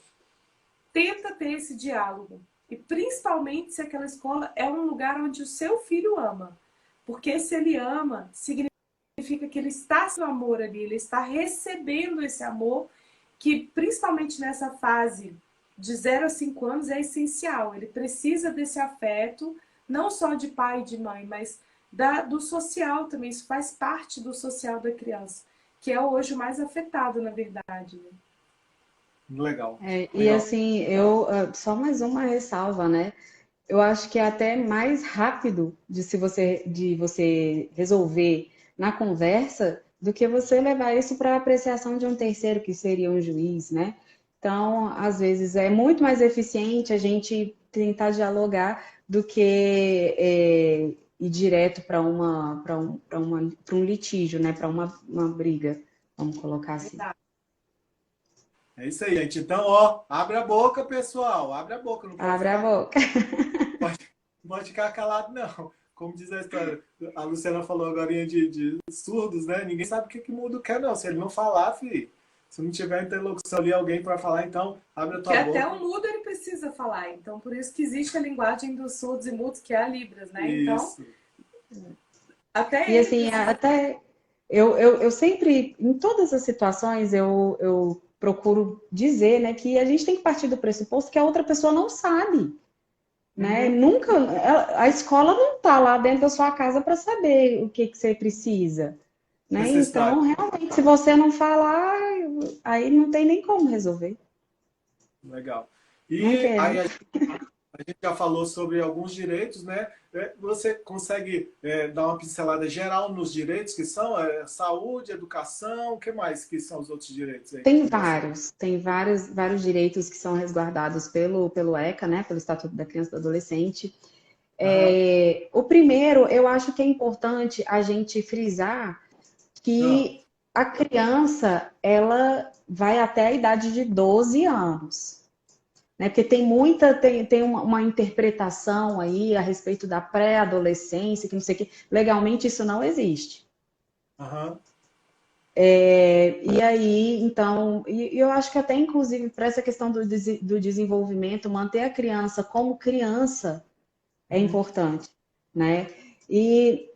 tenta ter esse diálogo. E principalmente se aquela escola é um lugar onde o seu filho ama. Porque se ele ama, significa que ele está sem amor ali, ele está recebendo esse amor, que principalmente nessa fase de 0 a 5 anos é essencial. Ele precisa desse afeto, não só de pai e de mãe, mas do social também. Isso faz parte do social da criança, que é hoje o mais afetado, na verdade. Né? Legal. E assim, só mais uma ressalva, né? Eu acho que é até mais rápido de você resolver na conversa do que você levar isso para a apreciação de um terceiro, que seria um juiz, né? Então, às vezes, é muito mais eficiente a gente tentar dialogar do que ir direto para um litígio, né? Para uma briga, vamos colocar assim. É isso aí, gente. Então, ó, abre a boca, pessoal. Abre a boca. Não pode Abre a boca. Pode ficar calado, não. Como diz a história, a Luciana falou agora de surdos, né? Ninguém sabe o que mudo quer, não. Se ele não falar, filho, se não tiver interlocução ali, alguém para falar, então abre a tua boca. Que até o mudo ele precisa falar. Então, por isso que existe a linguagem dos surdos e mudos, que é a Libras, né? Isso. Então, até e assim, eu sempre, em todas as situações, eu procuro dizer, né, que a gente tem que partir do pressuposto que a outra pessoa não sabe. Né? Nunca, a escola não está lá dentro da sua casa para saber o que você precisa. Né? Então, realmente, se você não falar, aí não tem nem como resolver. Legal. E aí a gente já falou sobre alguns direitos, né? Você consegue dar uma pincelada geral nos direitos que são saúde, educação, o que mais que são os outros direitos aí? Tem vários direitos que são resguardados pelo ECA, né? Pelo Estatuto da Criança e do Adolescente. O primeiro, eu acho que é importante a gente frisar que a criança, ela vai até a idade de 12 anos. Né? Porque tem uma interpretação aí a respeito da pré-adolescência, que não sei o que. Legalmente isso não existe. E aí, então, eu acho que até inclusive para essa questão do desenvolvimento, manter a criança como criança é importante, né? E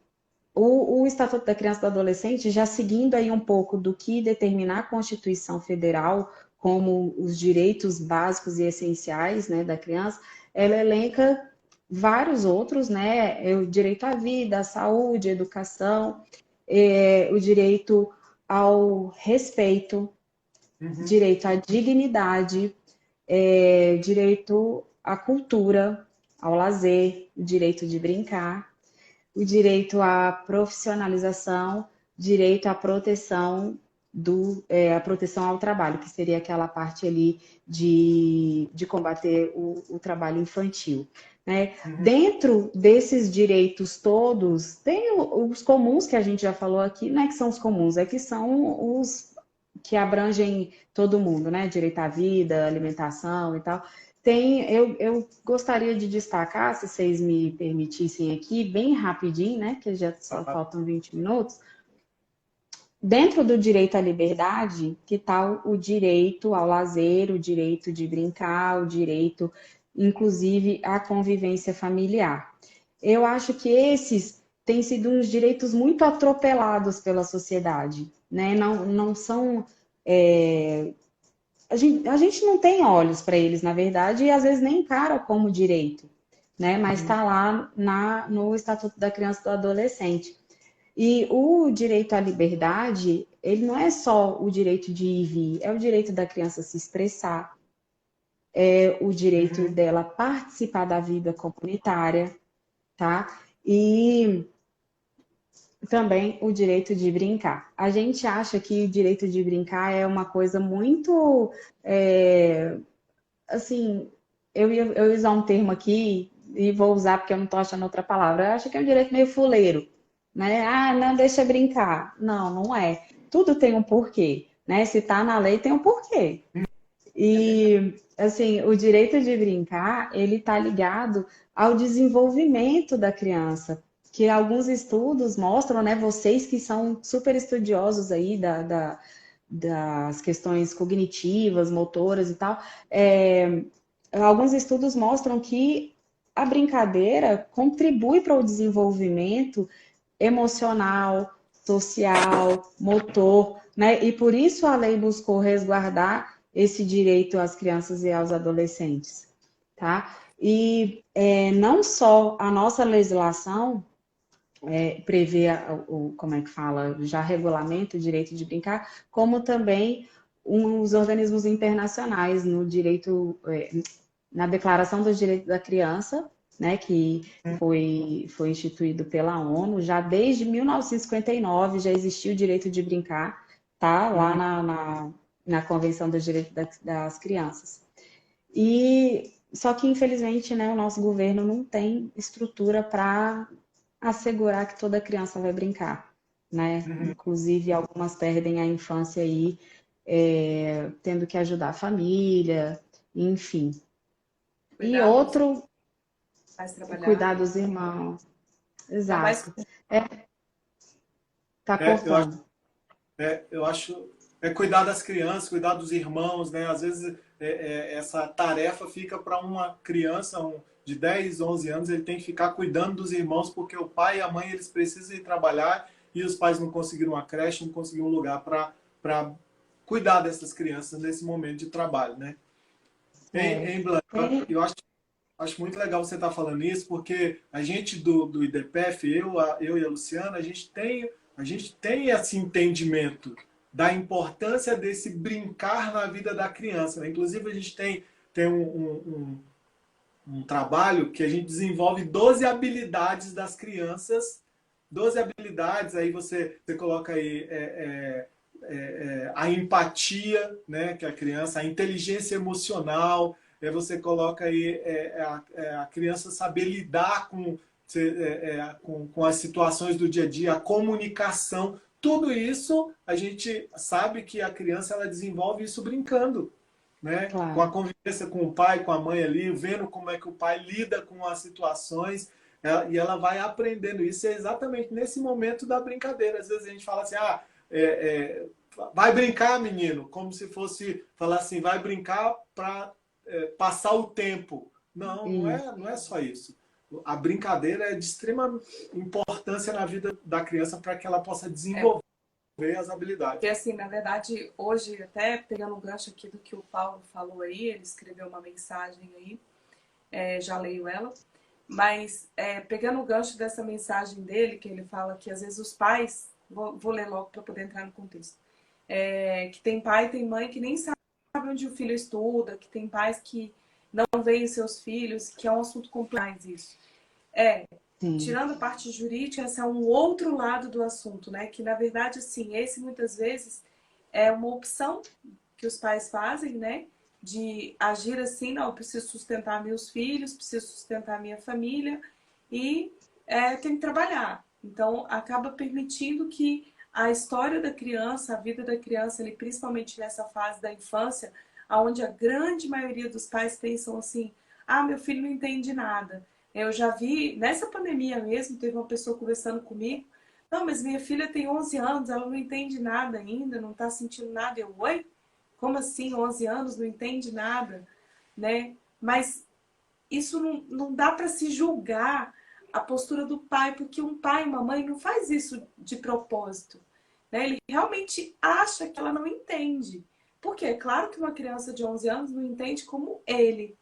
o Estatuto da Criança e do Adolescente, já seguindo aí um pouco do que determina a Constituição Federal como os direitos básicos e essenciais, né, da criança, ela elenca vários outros, né, o direito à vida, à saúde, à educação, o direito ao respeito, direito à dignidade, direito à cultura, ao lazer, o direito de brincar, o direito à profissionalização, direito à proteção a proteção ao trabalho, que seria aquela parte ali de combater o trabalho infantil. Né? Dentro desses direitos todos, tem os comuns que a gente já falou aqui, não é que são os comuns, é que são os que abrangem todo mundo, né? Direito à vida, alimentação e tal. Eu gostaria de destacar, se vocês me permitissem aqui, bem rapidinho, né? Que já só faltam 20 minutos. Dentro do direito à liberdade, que tal o direito ao lazer, o direito de brincar, o direito, inclusive, à convivência familiar. Eu acho que esses têm sido uns direitos muito atropelados pela sociedade, né? Não são. A gente não tem olhos para eles, na verdade, e às vezes nem encara como direito, né? Mas Uhum. está lá no Estatuto da Criança e do Adolescente. E o direito à liberdade, ele não é só o direito de ir e vir, é o direito da criança se expressar, é o direito Uhum. dela participar da vida comunitária, tá? E também o direito de brincar. A gente acha que o direito de brincar é uma coisa muito, assim, eu ia usar um termo aqui e vou usar porque eu não estou achando outra palavra. Eu acho que é um direito meio fuleiro, né? Ah, não, deixa brincar. Não, não é. Tudo tem um porquê, né? Se está na lei, tem um porquê. É verdade. E, assim, o direito de brincar, ele está ligado ao desenvolvimento da criança, que alguns estudos mostram, né? Vocês que são super estudiosos aí das questões cognitivas, motoras e tal, alguns estudos mostram que a brincadeira contribui para o desenvolvimento emocional, social, motor, né? E por isso a lei buscou resguardar esse direito às crianças e aos adolescentes, tá? E não só a nossa legislação prevê como é que fala, já regulamenta o direito de brincar, como também os organismos internacionais no direito, na Declaração dos Direitos da Criança, né, que foi instituído pela ONU, já desde 1959 já existia o direito de brincar, tá? Lá Uhum. na Convenção dos Direitos das Crianças. E só que, infelizmente, né, o nosso governo não tem estrutura para assegurar que toda criança vai brincar, né? Uhum. Inclusive, algumas perdem a infância aí, tendo que ajudar a família, enfim. E Cuidar dos outro, pais cuidar trabalharem. dos irmãos. Ainda mais Exato. Tá Eu acho, cortando. eu acho cuidar das crianças, cuidar dos irmãos, né? Às vezes essa tarefa fica para uma criança de 10, 11 anos, ele tem que ficar cuidando dos irmãos porque o pai e a mãe eles precisam ir trabalhar e os pais não conseguiram uma creche, não conseguiram um lugar para cuidar dessas crianças nesse momento de trabalho, né? É, Em Blanca, tem, eu acho muito legal você estar falando isso, porque a gente do IDPF, eu e a Luciana, a gente tem esse entendimento da importância desse brincar na vida da criança, né? Inclusive, a gente tem um trabalho que a gente desenvolve 12 habilidades das crianças. 12 habilidades, aí você coloca aí a empatia, né, que é a criança, a inteligência emocional, você coloca aí a criança saber lidar com as situações do dia a dia, a comunicação, tudo isso a gente sabe que a criança ela desenvolve isso brincando, né? Com a claro. convivência com o pai, com a mãe ali, vendo como é que o pai lida com as situações, e ela vai aprendendo isso. É exatamente nesse momento da brincadeira. Às vezes a gente fala assim, é, é, vai brincar, menino, como se fosse falar assim, vai brincar para passar o tempo. Não, Isso. não é só isso. A brincadeira é de extrema importância na vida da criança para que ela possa É, desenvolver as habilidades. porque assim, na verdade, hoje, até pegando um gancho aqui do que o Paulo falou aí, ele escreveu uma mensagem aí, já leio ela, mas pegando o gancho dessa mensagem dele, que ele fala que às vezes os pais, vou ler logo para poder entrar no contexto, que tem pai e tem mãe que nem sabe onde o filho estuda, que tem pais que não veem seus filhos, que é um assunto complexo isso. Sim. Tirando a parte jurídica, esse é um outro lado do assunto, né? Que na verdade, assim, esse muitas vezes é uma opção que os pais fazem, né? De agir assim, não, eu preciso sustentar meus filhos, preciso sustentar minha família e tem que trabalhar. Então, acaba permitindo que a história da criança, a vida da criança, ali, principalmente nessa fase da infância, onde a grande maioria dos pais pensam assim, ah, meu filho não entende nada. Eu já vi, nessa pandemia mesmo, teve uma pessoa conversando comigo, não, mas minha filha tem 11 anos, ela não entende nada ainda, não está sentindo nada. Eu, oi? Como assim, 11 anos, não entende nada, né? Mas isso não dá para se julgar a postura do pai, porque um pai e uma mãe não faz isso de propósito, né? Ele realmente acha que ela não entende. Porque é claro que uma criança de 11 anos não entende como ele.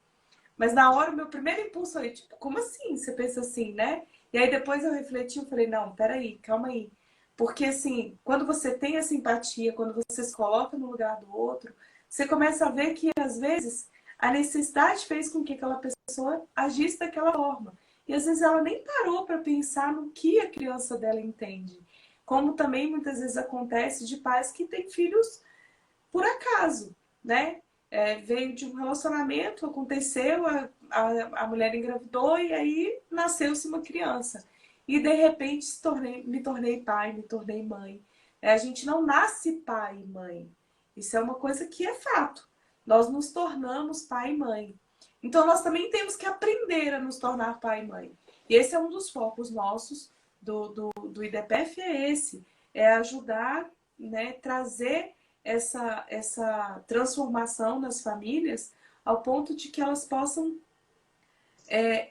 Mas na hora, o meu primeiro impulso foi, tipo, como assim? Você pensa assim, né? E aí depois eu refleti e falei, não, peraí, calma aí. Porque assim, quando você tem essa empatia, quando você se coloca no lugar do outro, você começa a ver que às vezes a necessidade fez com que aquela pessoa agisse daquela forma. E às vezes ela nem parou para pensar no que a criança dela entende. Como também muitas vezes acontece de pais que têm filhos por acaso, né? Veio de um relacionamento, aconteceu, a mulher engravidou e aí nasceu-se uma criança. E de repente me tornei pai, me tornei mãe. A gente não nasce pai e mãe. Isso é uma coisa que é fato. Nós nos tornamos pai e mãe. Então nós também temos que aprender a nos tornar pai e mãe. E esse é um dos focos nossos do IDPF, é esse. É ajudar, né, trazer essa transformação nas famílias ao ponto de que elas possam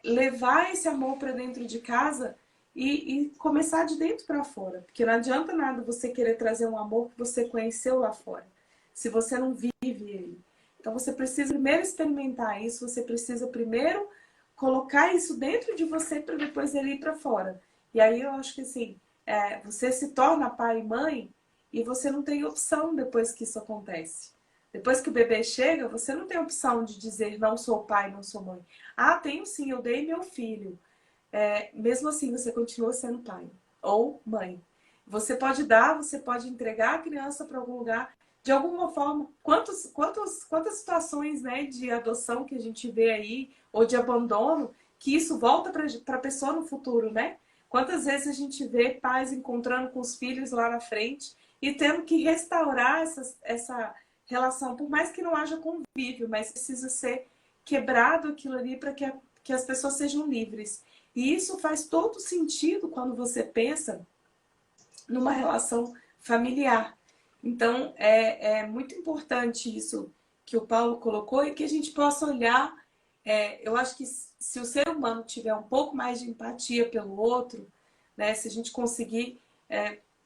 levar esse amor para dentro de casa e começar de dentro para fora. Porque não adianta nada você querer trazer um amor que você conheceu lá fora, se você não vive ele. Então você precisa primeiro experimentar isso, você precisa primeiro colocar isso dentro de você para depois ele ir para fora. E aí eu acho que assim, você se torna pai e mãe e você não tem opção depois que isso acontece. Depois que o bebê chega, você não tem opção de dizer não sou pai, não sou mãe. Ah, tenho sim, eu dei meu filho. Mesmo assim, você continua sendo pai ou mãe. Você pode dar, você pode entregar a criança para algum lugar. De alguma forma, quantas situações, né, de adoção que a gente vê aí, ou de abandono, que isso volta para a pessoa no futuro, né? Quantas vezes a gente vê pais encontrando com os filhos lá na frente e tendo que restaurar essa relação, por mais que não haja convívio, mas precisa ser quebrado aquilo ali para que as pessoas sejam livres. E isso faz todo sentido quando você pensa numa relação familiar. Então, é muito importante isso que o Paulo colocou e que a gente possa olhar. Eu acho que se o ser humano tiver um pouco mais de empatia pelo outro, né, se a gente conseguir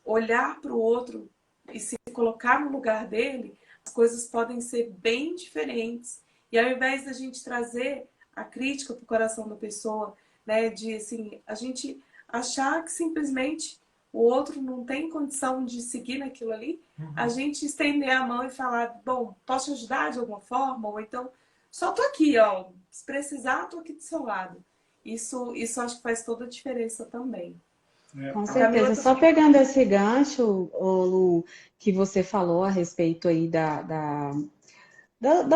olhar para o outro e se colocar no lugar dele, as coisas podem ser bem diferentes. E ao invés da gente trazer a crítica para o coração da pessoa, né, de assim, a gente achar que simplesmente o outro não tem condição de seguir naquilo ali, a gente estender a mão e falar, bom, posso ajudar de alguma forma? Ou então, só tô aqui, ó, se precisar, tô aqui do seu lado. Isso acho que faz toda a diferença também. Com A Camila certeza. tá... Só pegando esse gancho, ô, Lu, que você falou a respeito aí da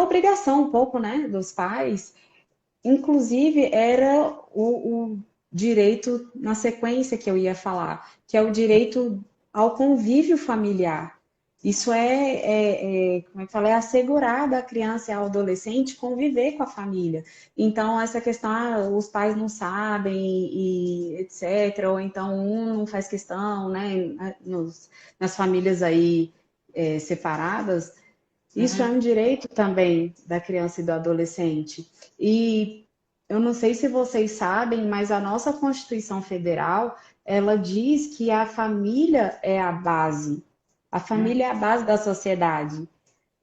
obrigação um pouco, né, dos pais, inclusive era o direito na sequência que eu ia falar, que é o direito ao convívio familiar. Isso como é que fala? É assegurar da criança e ao adolescente conviver com a família. Então, essa questão, os pais não sabem e etc., ou então um não faz questão, né, nas famílias aí separadas, isso é um direito também da criança e do adolescente. E eu não sei se vocês sabem, mas a nossa Constituição Federal, ela diz que a família é a base. A família é a base da sociedade.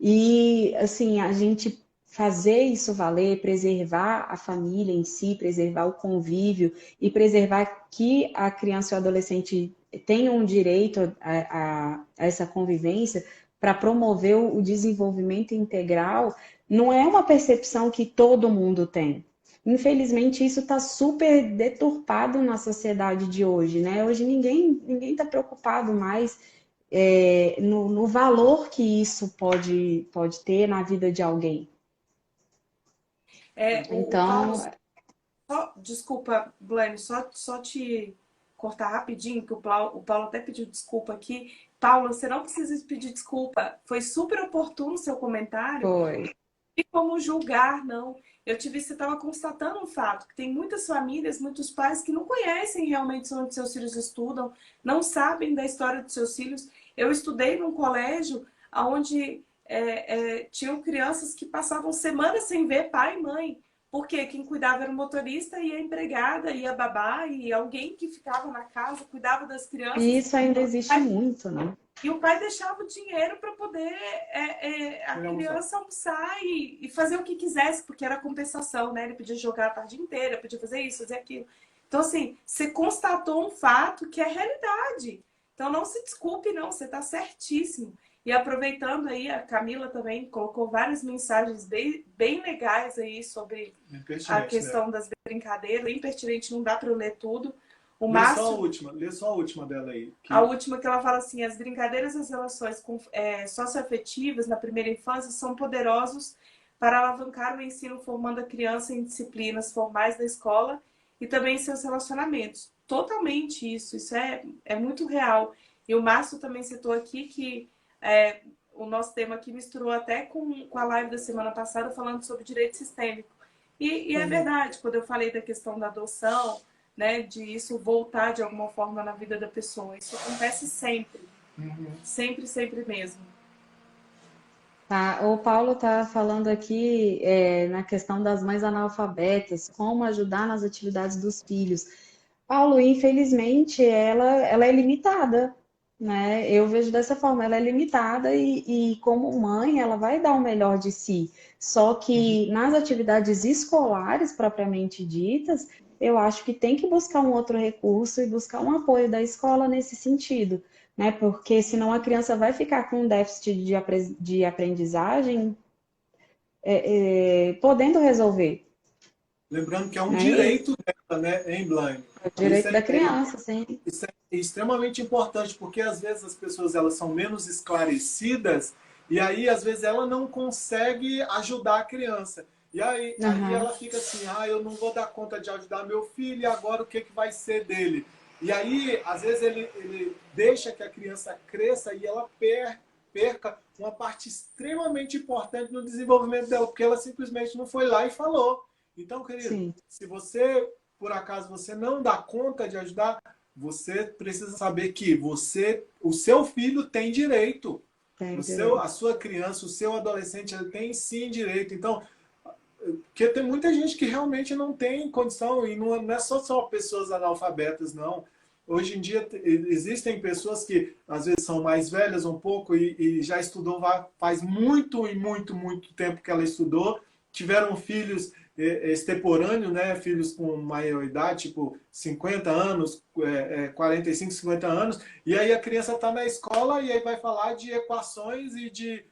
E, assim, a gente fazer isso valer, preservar a família em si, preservar o convívio e preservar que a criança e o adolescente tenham um direito a essa convivência para promover o desenvolvimento integral, não é uma percepção que todo mundo tem. Infelizmente, isso está super deturpado na sociedade de hoje, né? Hoje ninguém está preocupado mais no valor que isso pode ter na vida de alguém. O Paulo, Então, desculpa, Blaine, só te cortar rapidinho, que o Paulo até pediu desculpa aqui. Paulo, você não precisa pedir desculpa. Foi super oportuno o seu comentário. foi. E como julgar, não. Você estava constatando um fato, que tem muitas famílias, muitos pais que não conhecem realmente onde seus filhos estudam, não sabem da história dos seus filhos. Eu estudei num colégio onde tinham crianças que passavam semanas sem ver pai e mãe, porque quem cuidava era o motorista e a empregada, e a babá, e alguém que ficava na casa, cuidava das E crianças. isso ainda existe muito, né? E o pai deixava o dinheiro para poder a criança almoçar e fazer o que quisesse, porque era compensação, né? Ele podia jogar a tarde inteira, podia fazer isso, fazer aquilo. Então, assim, você constatou um fato que é realidade. Então, não se desculpe, não, você está certíssimo. E aproveitando aí, a Camila também colocou várias mensagens bem legais aí sobre a questão das brincadeiras. Impertinente, não dá para eu ler tudo. O Márcio, lê só a última dela aí. A última que ela fala assim, as brincadeiras e as relações socioafetivas na primeira infância são poderosos para alavancar o ensino, formando a criança em disciplinas formais da escola e também em seus relacionamentos. Totalmente isso é muito real. E o Márcio também citou aqui que o nosso tema aqui misturou até com a live da semana passada falando sobre direito sistêmico. E é verdade, quando eu falei da questão da adoção, né, de isso voltar de alguma forma na vida da pessoa. Isso acontece sempre. Sempre, sempre mesmo. Tá, o Paulo está falando aqui na questão das mães analfabetas, como ajudar nas atividades dos filhos. Paulo, infelizmente, ela é limitada, né? Eu vejo dessa forma, ela é limitada e como mãe, ela vai dar o melhor de si. Só que nas atividades escolares, propriamente ditas, eu acho que tem que buscar um outro recurso e buscar um apoio da escola nesse sentido, né? Porque senão a criança vai ficar com um déficit de aprendizagem podendo resolver. Lembrando que é um Né? direito dela, né, em Blaine? É o direito da criança, sim. Isso é extremamente importante, porque às vezes as pessoas elas são menos esclarecidas e aí às vezes ela não consegue ajudar a criança. E aí ela fica assim, eu não vou dar conta de ajudar meu filho, e agora o que vai ser dele? E aí, às vezes, ele deixa que a criança cresça e ela perca uma parte extremamente importante no desenvolvimento dela, porque ela simplesmente não foi lá e falou. Então, querido, Sim. se você, por acaso, você não dá conta de ajudar, você precisa saber que o seu filho tem direito. A sua criança, o seu adolescente, ele tem sim direito. Então, porque tem muita gente que realmente não tem condição, e não é só pessoas analfabetas, não. Hoje em dia existem pessoas que às vezes são mais velhas um pouco e já estudou, faz muito e muito, muito tempo que ela estudou, tiveram filhos extemporâneos, né? Filhos com maioridade, tipo 50 anos, 45, 50 anos, e aí a criança está na escola e aí vai falar de equações e de...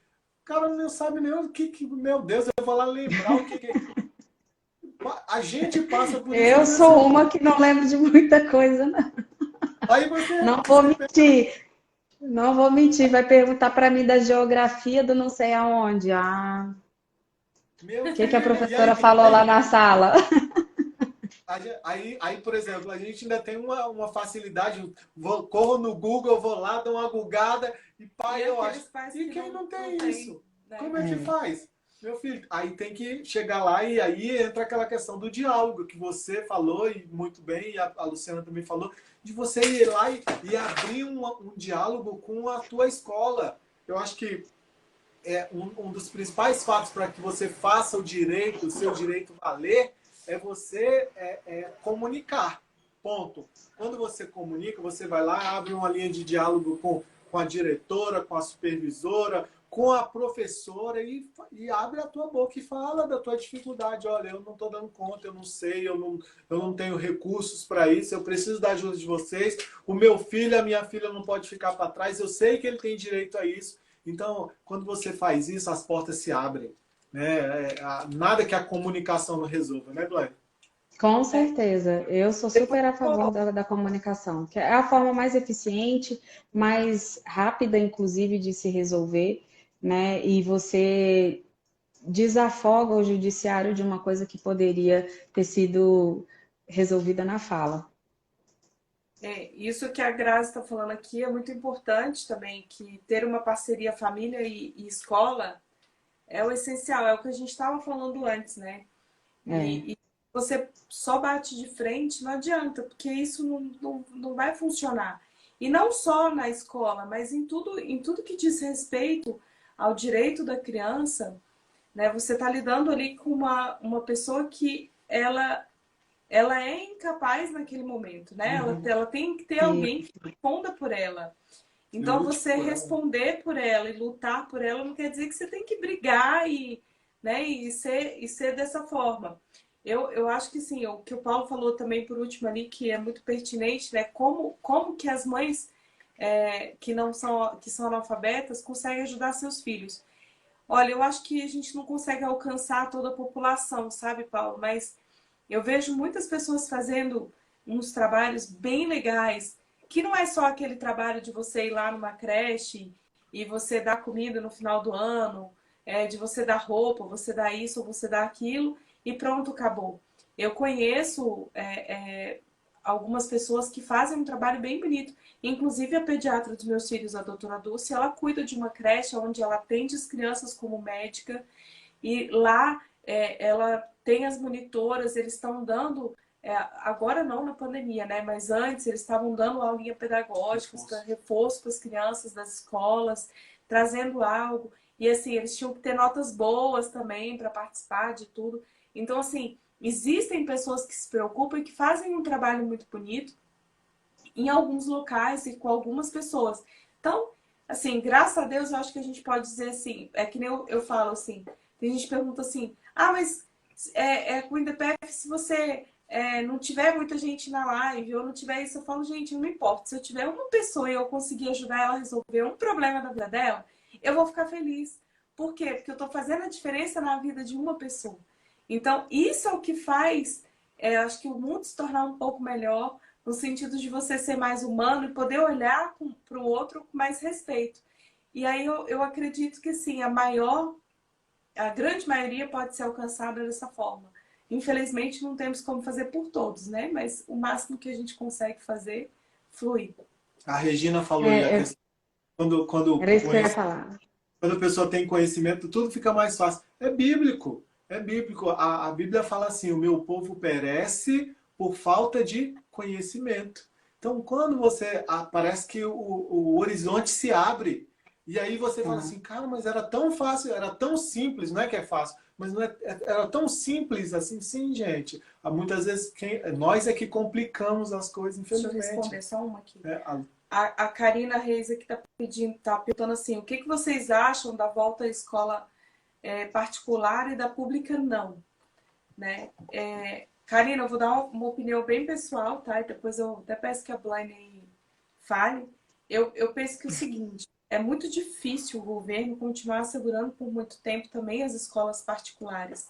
O cara não sabe nem o que... Meu Deus, eu vou lá lembrar o que... A gente passa por isso. Eu sou uma que não lembro de muita coisa, não. Aí você... Não vou mentir. Não vou mentir. Vai perguntar para mim da geografia do não sei aonde. O que a professora falou lá na sala? Aí, por exemplo, a gente ainda tem uma facilidade. Corro no Google, vou lá, dou uma googada e pai, eu acho. E quem não tem isso? Né? Como é que faz? Meu filho, aí tem que chegar lá e aí entra aquela questão do diálogo que você falou e muito bem, e a Luciana também falou, de você ir lá e abrir um diálogo com a tua escola. Eu acho que um dos principais fatos para que você faça o seu direito valer, é você comunicar. Ponto. Quando você comunica, você vai lá, abre uma linha de diálogo com a diretora, com a supervisora, com a professora e abre a tua boca e fala da tua dificuldade. Olha, eu não estou dando conta, eu não sei, eu não tenho recursos para isso, eu preciso da ajuda de vocês. O meu filho, a minha filha não pode ficar para trás, eu sei que ele tem direito a isso. Então, quando você faz isso, as portas se abrem. Né? Nada que a comunicação não resolva, né, Glória? Com certeza. Eu sou super a favor da comunicação, que é a forma mais eficiente, mais rápida, inclusive, de se resolver, né? E você desafoga o judiciário de uma coisa que poderia ter sido resolvida na fala. Isso que a Grazi está falando aqui é muito importante também, que ter uma parceria família e escola é o essencial, é o que a gente estava falando antes, né? E você só bate de frente, não adianta, porque isso não vai funcionar. E não só na escola, mas em tudo que diz respeito ao direito da criança, né? Você está lidando ali com uma pessoa que ela é incapaz naquele momento, né? Ela tem que ter alguém que responda por ela. Então, lute você por ela. responder por ela e lutar por ela não quer dizer que você tem que brigar e, né, e ser dessa forma. Eu acho que sim, o que o Paulo falou também por último ali, que é muito pertinente, né? Como que as mães que são analfabetas conseguem ajudar seus filhos. Olha, eu acho que a gente não consegue alcançar toda a população, sabe, Paulo? Mas eu vejo muitas pessoas fazendo uns trabalhos bem legais, que não é só aquele trabalho de você ir lá numa creche e você dar comida no final do ano, de você dar roupa, você dar isso ou você dar aquilo e pronto, acabou. Eu conheço algumas pessoas que fazem um trabalho bem bonito. Inclusive a pediatra dos meus filhos, a doutora Dulce, ela cuida de uma creche onde ela atende as crianças como médica e lá ela tem as monitoras, eles estão dando, agora não na pandemia, né? Mas antes eles estavam dando aulinha pedagógica, reforço para as crianças das escolas, trazendo algo. E assim, eles tinham que ter notas boas também para participar de tudo. Então, assim, existem pessoas que se preocupam e que fazem um trabalho muito bonito em alguns locais e com algumas pessoas. Então, assim, graças a Deus, eu acho que a gente pode dizer assim, é que nem eu falo assim, tem gente que pergunta assim, mas com o INDEPEF, se você não tiver muita gente na live ou não tiver isso, eu falo, gente, não importa. Se eu tiver uma pessoa e eu conseguir ajudar ela a resolver um problema da vida dela, eu vou ficar feliz. Por quê? Porque eu estou fazendo a diferença na vida de uma pessoa. Então, isso é o que faz, acho que o mundo se tornar um pouco melhor, no sentido de você ser mais humano e poder olhar para o outro com mais respeito. E aí eu acredito que sim, a grande maioria pode ser alcançada dessa forma. Infelizmente não temos como fazer por todos, né? Mas o máximo que a gente consegue fazer flui. A Regina falou aí a É, questão quando era isso que eu ia falar. quando a pessoa tem conhecimento, tudo fica mais fácil. É bíblico. É bíblico. A Bíblia fala assim: o meu povo perece por falta de conhecimento. Então, quando você. Parece que o horizonte se abre. E aí você fala Tá. assim: cara, mas era tão fácil, era tão simples. Não é que é fácil, mas não era tão simples assim. Sim, gente. Muitas vezes nós é que complicamos as coisas, Deixa eu infelizmente. responder só uma aqui. É, A Karina Reis aqui tá perguntando assim, o que vocês acham da volta à escola particular e da pública não? Né? Karina, eu vou dar uma opinião bem pessoal, tá? E depois eu até peço que a Blaine fale. Eu penso que é o seguinte, é muito difícil o governo continuar assegurando por muito tempo também as escolas particulares,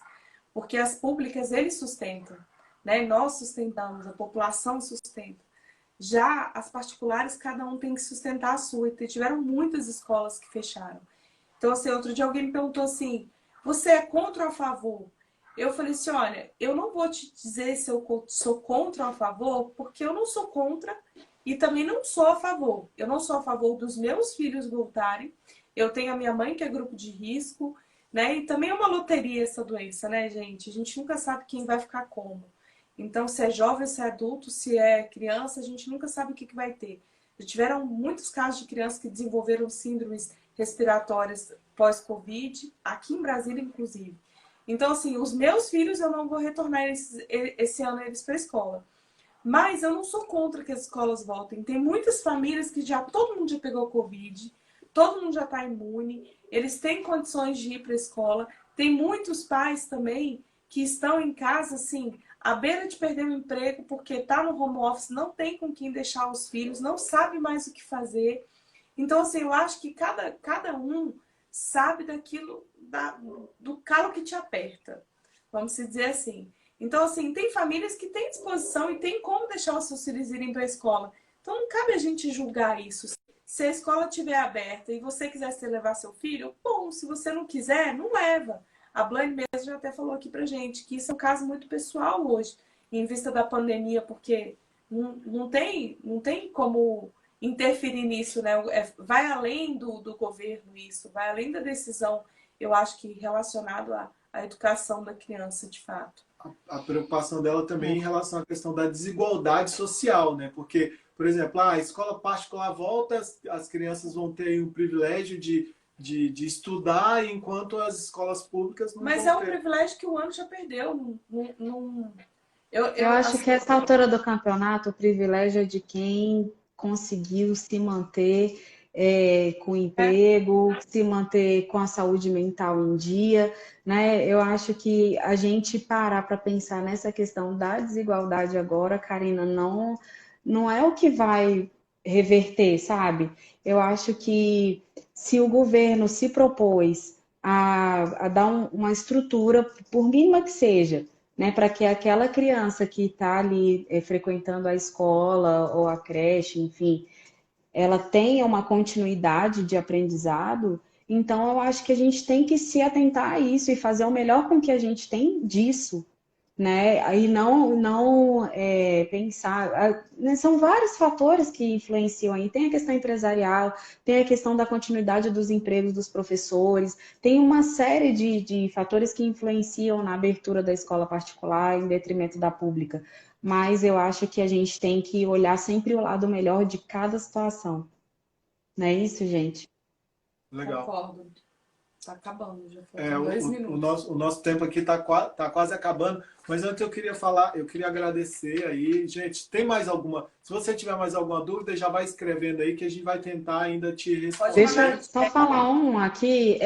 porque as públicas eles sustentam, né? Nós sustentamos, a população sustenta. Já as particulares, cada um tem que sustentar a sua. E tiveram muitas escolas que fecharam. Então, assim, outro dia alguém me perguntou assim, você é contra ou a favor? Eu falei assim, olha, eu não vou te dizer se eu sou contra ou a favor, porque eu não sou contra e também não sou a favor. Eu não sou a favor dos meus filhos voltarem. Eu tenho a minha mãe que é grupo de risco, né? E também é uma loteria essa doença, né, gente? A gente nunca sabe quem vai ficar como. Então, se é jovem, se é adulto, se é criança, a gente nunca sabe o que vai ter. Já tiveram muitos casos de crianças que desenvolveram síndromes respiratórias pós-Covid, aqui em Brasília, inclusive. Então, assim, os meus filhos eu não vou retornar esse ano eles para a escola. Mas eu não sou contra que as escolas voltem. Tem muitas famílias que todo mundo já pegou Covid, todo mundo já está imune, eles têm condições de ir para a escola. Tem muitos pais também que estão em casa, assim, à beira de perder o emprego porque está no home office, não tem com quem deixar os filhos, não sabe mais o que fazer. Então, assim, eu acho que cada um sabe daquilo, do calo que te aperta, vamos dizer assim. Então, assim, tem famílias que têm disposição e tem como deixar os seus filhos irem para a escola. Então, não cabe a gente julgar isso. Se a escola estiver aberta e você quiser levar seu filho, bom, se você não quiser, não leva. A Blaine mesmo já até falou aqui pra gente que isso é um caso muito pessoal hoje, em vista da pandemia, porque não tem como interferir nisso, né? Vai além do governo isso, vai além da decisão, eu acho que relacionado à educação da criança, de fato. A preocupação dela também em relação à questão da desigualdade social, né? Porque, por exemplo, a escola particular volta, as crianças vão ter o privilégio de estudar, enquanto as escolas públicas não Mas vão é um ter. privilégio que o ano já perdeu. Eu acho que Assim, essa altura do campeonato, o privilégio é de quem conseguiu se manter com emprego, se manter com a saúde mental em dia, né? Eu acho que a gente parar para pensar nessa questão da desigualdade agora, Karina, não é o que vai reverter, sabe? Eu acho que se o governo se propôs a dar uma estrutura, por mínima que seja, né, para que aquela criança que está ali frequentando a escola ou a creche, enfim, ela tenha uma continuidade de aprendizado, então eu acho que a gente tem que se atentar a isso e fazer o melhor com que a gente tem disso, né? Aí não pensar. Né, são vários fatores que influenciam aí. Tem a questão empresarial, tem a questão da continuidade dos empregos dos professores, tem uma série de fatores que influenciam na abertura da escola particular em detrimento da pública. Mas eu acho que a gente tem que olhar sempre o lado melhor de cada situação. Não é isso, gente? Legal. Concordo. Tá acabando, já É, faltam 2 minutos. o nosso tempo aqui tá quase acabando, mas antes eu queria falar, eu queria agradecer aí. Gente, tem mais alguma? Se você tiver mais alguma dúvida, já vai escrevendo aí que a gente vai tentar ainda te Pode responder. Deixa mandar. eu só falar um aqui.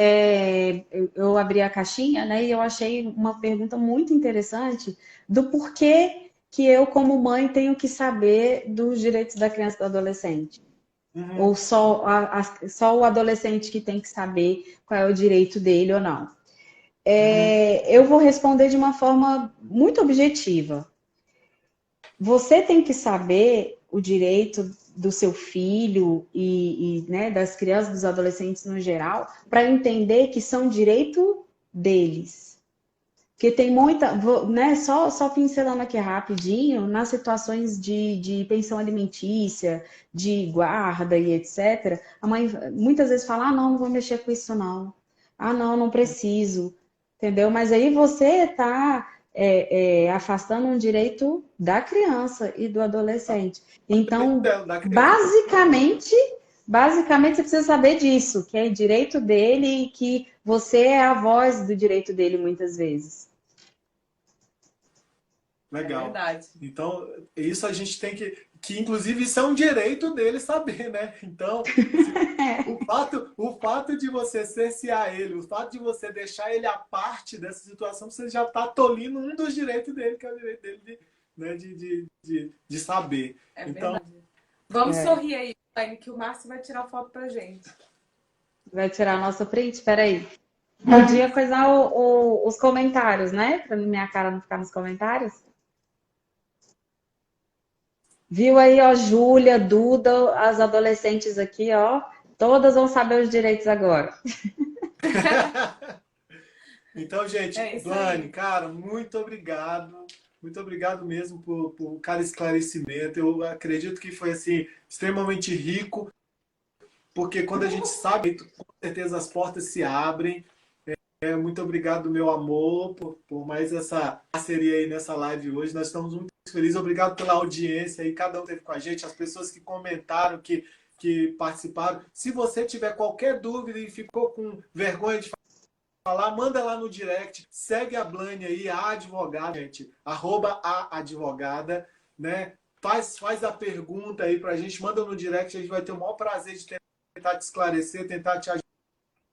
Eu abri a caixinha, né, e eu achei uma pergunta muito interessante do porquê que eu, como mãe, tenho que saber dos direitos da criança e do adolescente. Uhum, Ou só o adolescente que tem que saber qual é o direito dele ou não. uhum. Eu vou responder de uma forma muito objetiva. Você tem que saber o direito do seu filho né, das crianças, dos adolescentes no geral, para entender que são direito deles. Porque tem muita, né, só pincelando aqui rapidinho, nas situações de pensão alimentícia, de guarda e etc., a mãe muitas vezes fala, ah, não vou mexer com isso não. Ah, não preciso. Entendeu? Mas aí você está afastando um direito da criança e do adolescente. Então, Da criança. basicamente você precisa saber disso, que é direito dele e que você é a voz do direito dele muitas vezes. É Legal. verdade. Então, isso a gente tem que inclusive isso é um direito dele saber, né? Então, o fato de você cercear ele, o fato de você deixar ele à parte dessa situação, você já está tolindo um dos direitos dele, que é o direito dele né, de saber. É Então, verdade. Vamos É. sorrir aí, Elaine, que o Márcio vai tirar foto pra gente. Vai tirar a nossa print? Espera aí. Podia coisar os comentários, né? Para minha cara não ficar nos comentários. Viu aí, ó, Júlia, Duda, as adolescentes aqui, ó. Todas vão saber os direitos agora. então, gente, É isso Blane, aí. cara, muito obrigado. Muito obrigado mesmo por cada esclarecimento. Eu acredito que foi assim extremamente rico, porque quando a gente sabe, com certeza as portas se abrem. Muito obrigado, meu amor, por mais essa parceria aí nessa live hoje. Nós estamos muito felizes. Obrigado pela audiência aí, cada um esteve com a gente, as pessoas que comentaram, que participaram. Se você tiver qualquer dúvida e ficou com vergonha de falar, manda lá no direct, segue a Blane aí, a advogada, gente, @a advogada, né? Faz a pergunta aí pra gente, manda no direct, a gente vai ter o maior prazer de tentar te esclarecer, tentar te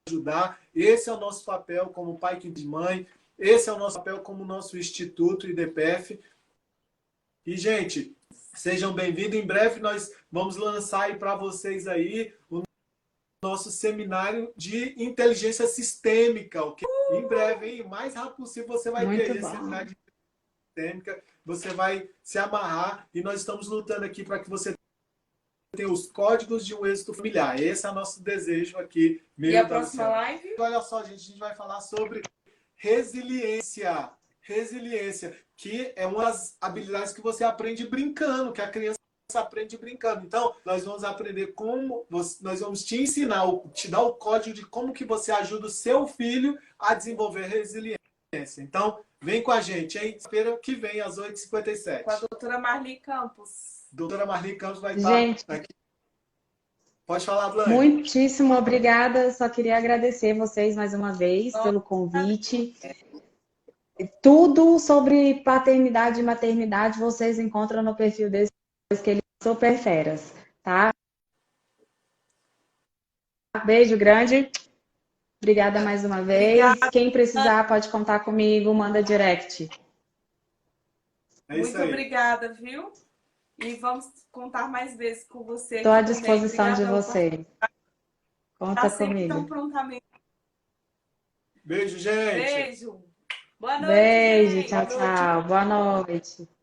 ajudar. Esse é o nosso papel como pai que de mãe, esse é o nosso papel como nosso Instituto IDPF. E, gente, sejam bem-vindos. Em breve nós vamos lançar aí para vocês aí o nosso seminário de inteligência sistêmica, ok? Em breve, hein? O mais rápido possível você vai ter Muito aí esse bom. seminário de sistêmica, você vai se amarrar e nós estamos lutando aqui para que você tenha os códigos de um êxito familiar. Esse é o nosso desejo aqui, E a meu da próxima Luciana. live? Olha só, gente, a gente vai falar sobre resiliência. Resiliência, que é uma das habilidades que você aprende brincando, que a criança aprende brincando. Então, nós vamos aprender nós vamos te ensinar, te dar o código de como que você ajuda o seu filho a desenvolver resiliência. Então, vem com a gente, hein? Espero que vem às Com a 8h57. doutora Marli Campos. Doutora Marli Campos vai estar Gente, aqui. Pode falar, Blane. muitíssimo obrigada. Só queria agradecer vocês mais uma vez Nossa, pelo convite. Tudo sobre paternidade e maternidade vocês encontram no perfil deles, que eles são super feras, tá? Beijo grande. Obrigada mais uma vez. Obrigada. Quem precisar pode contar comigo, manda direct. É isso Muito aí. obrigada, viu? E vamos contar mais vezes com você Estou à aqui também. disposição de Obrigadão. vocês. Tá Conta sempre tão comigo. prontamente. Beijo, gente. Beijo. Boa noite, Beijo, gente. tchau, tchau. Boa noite.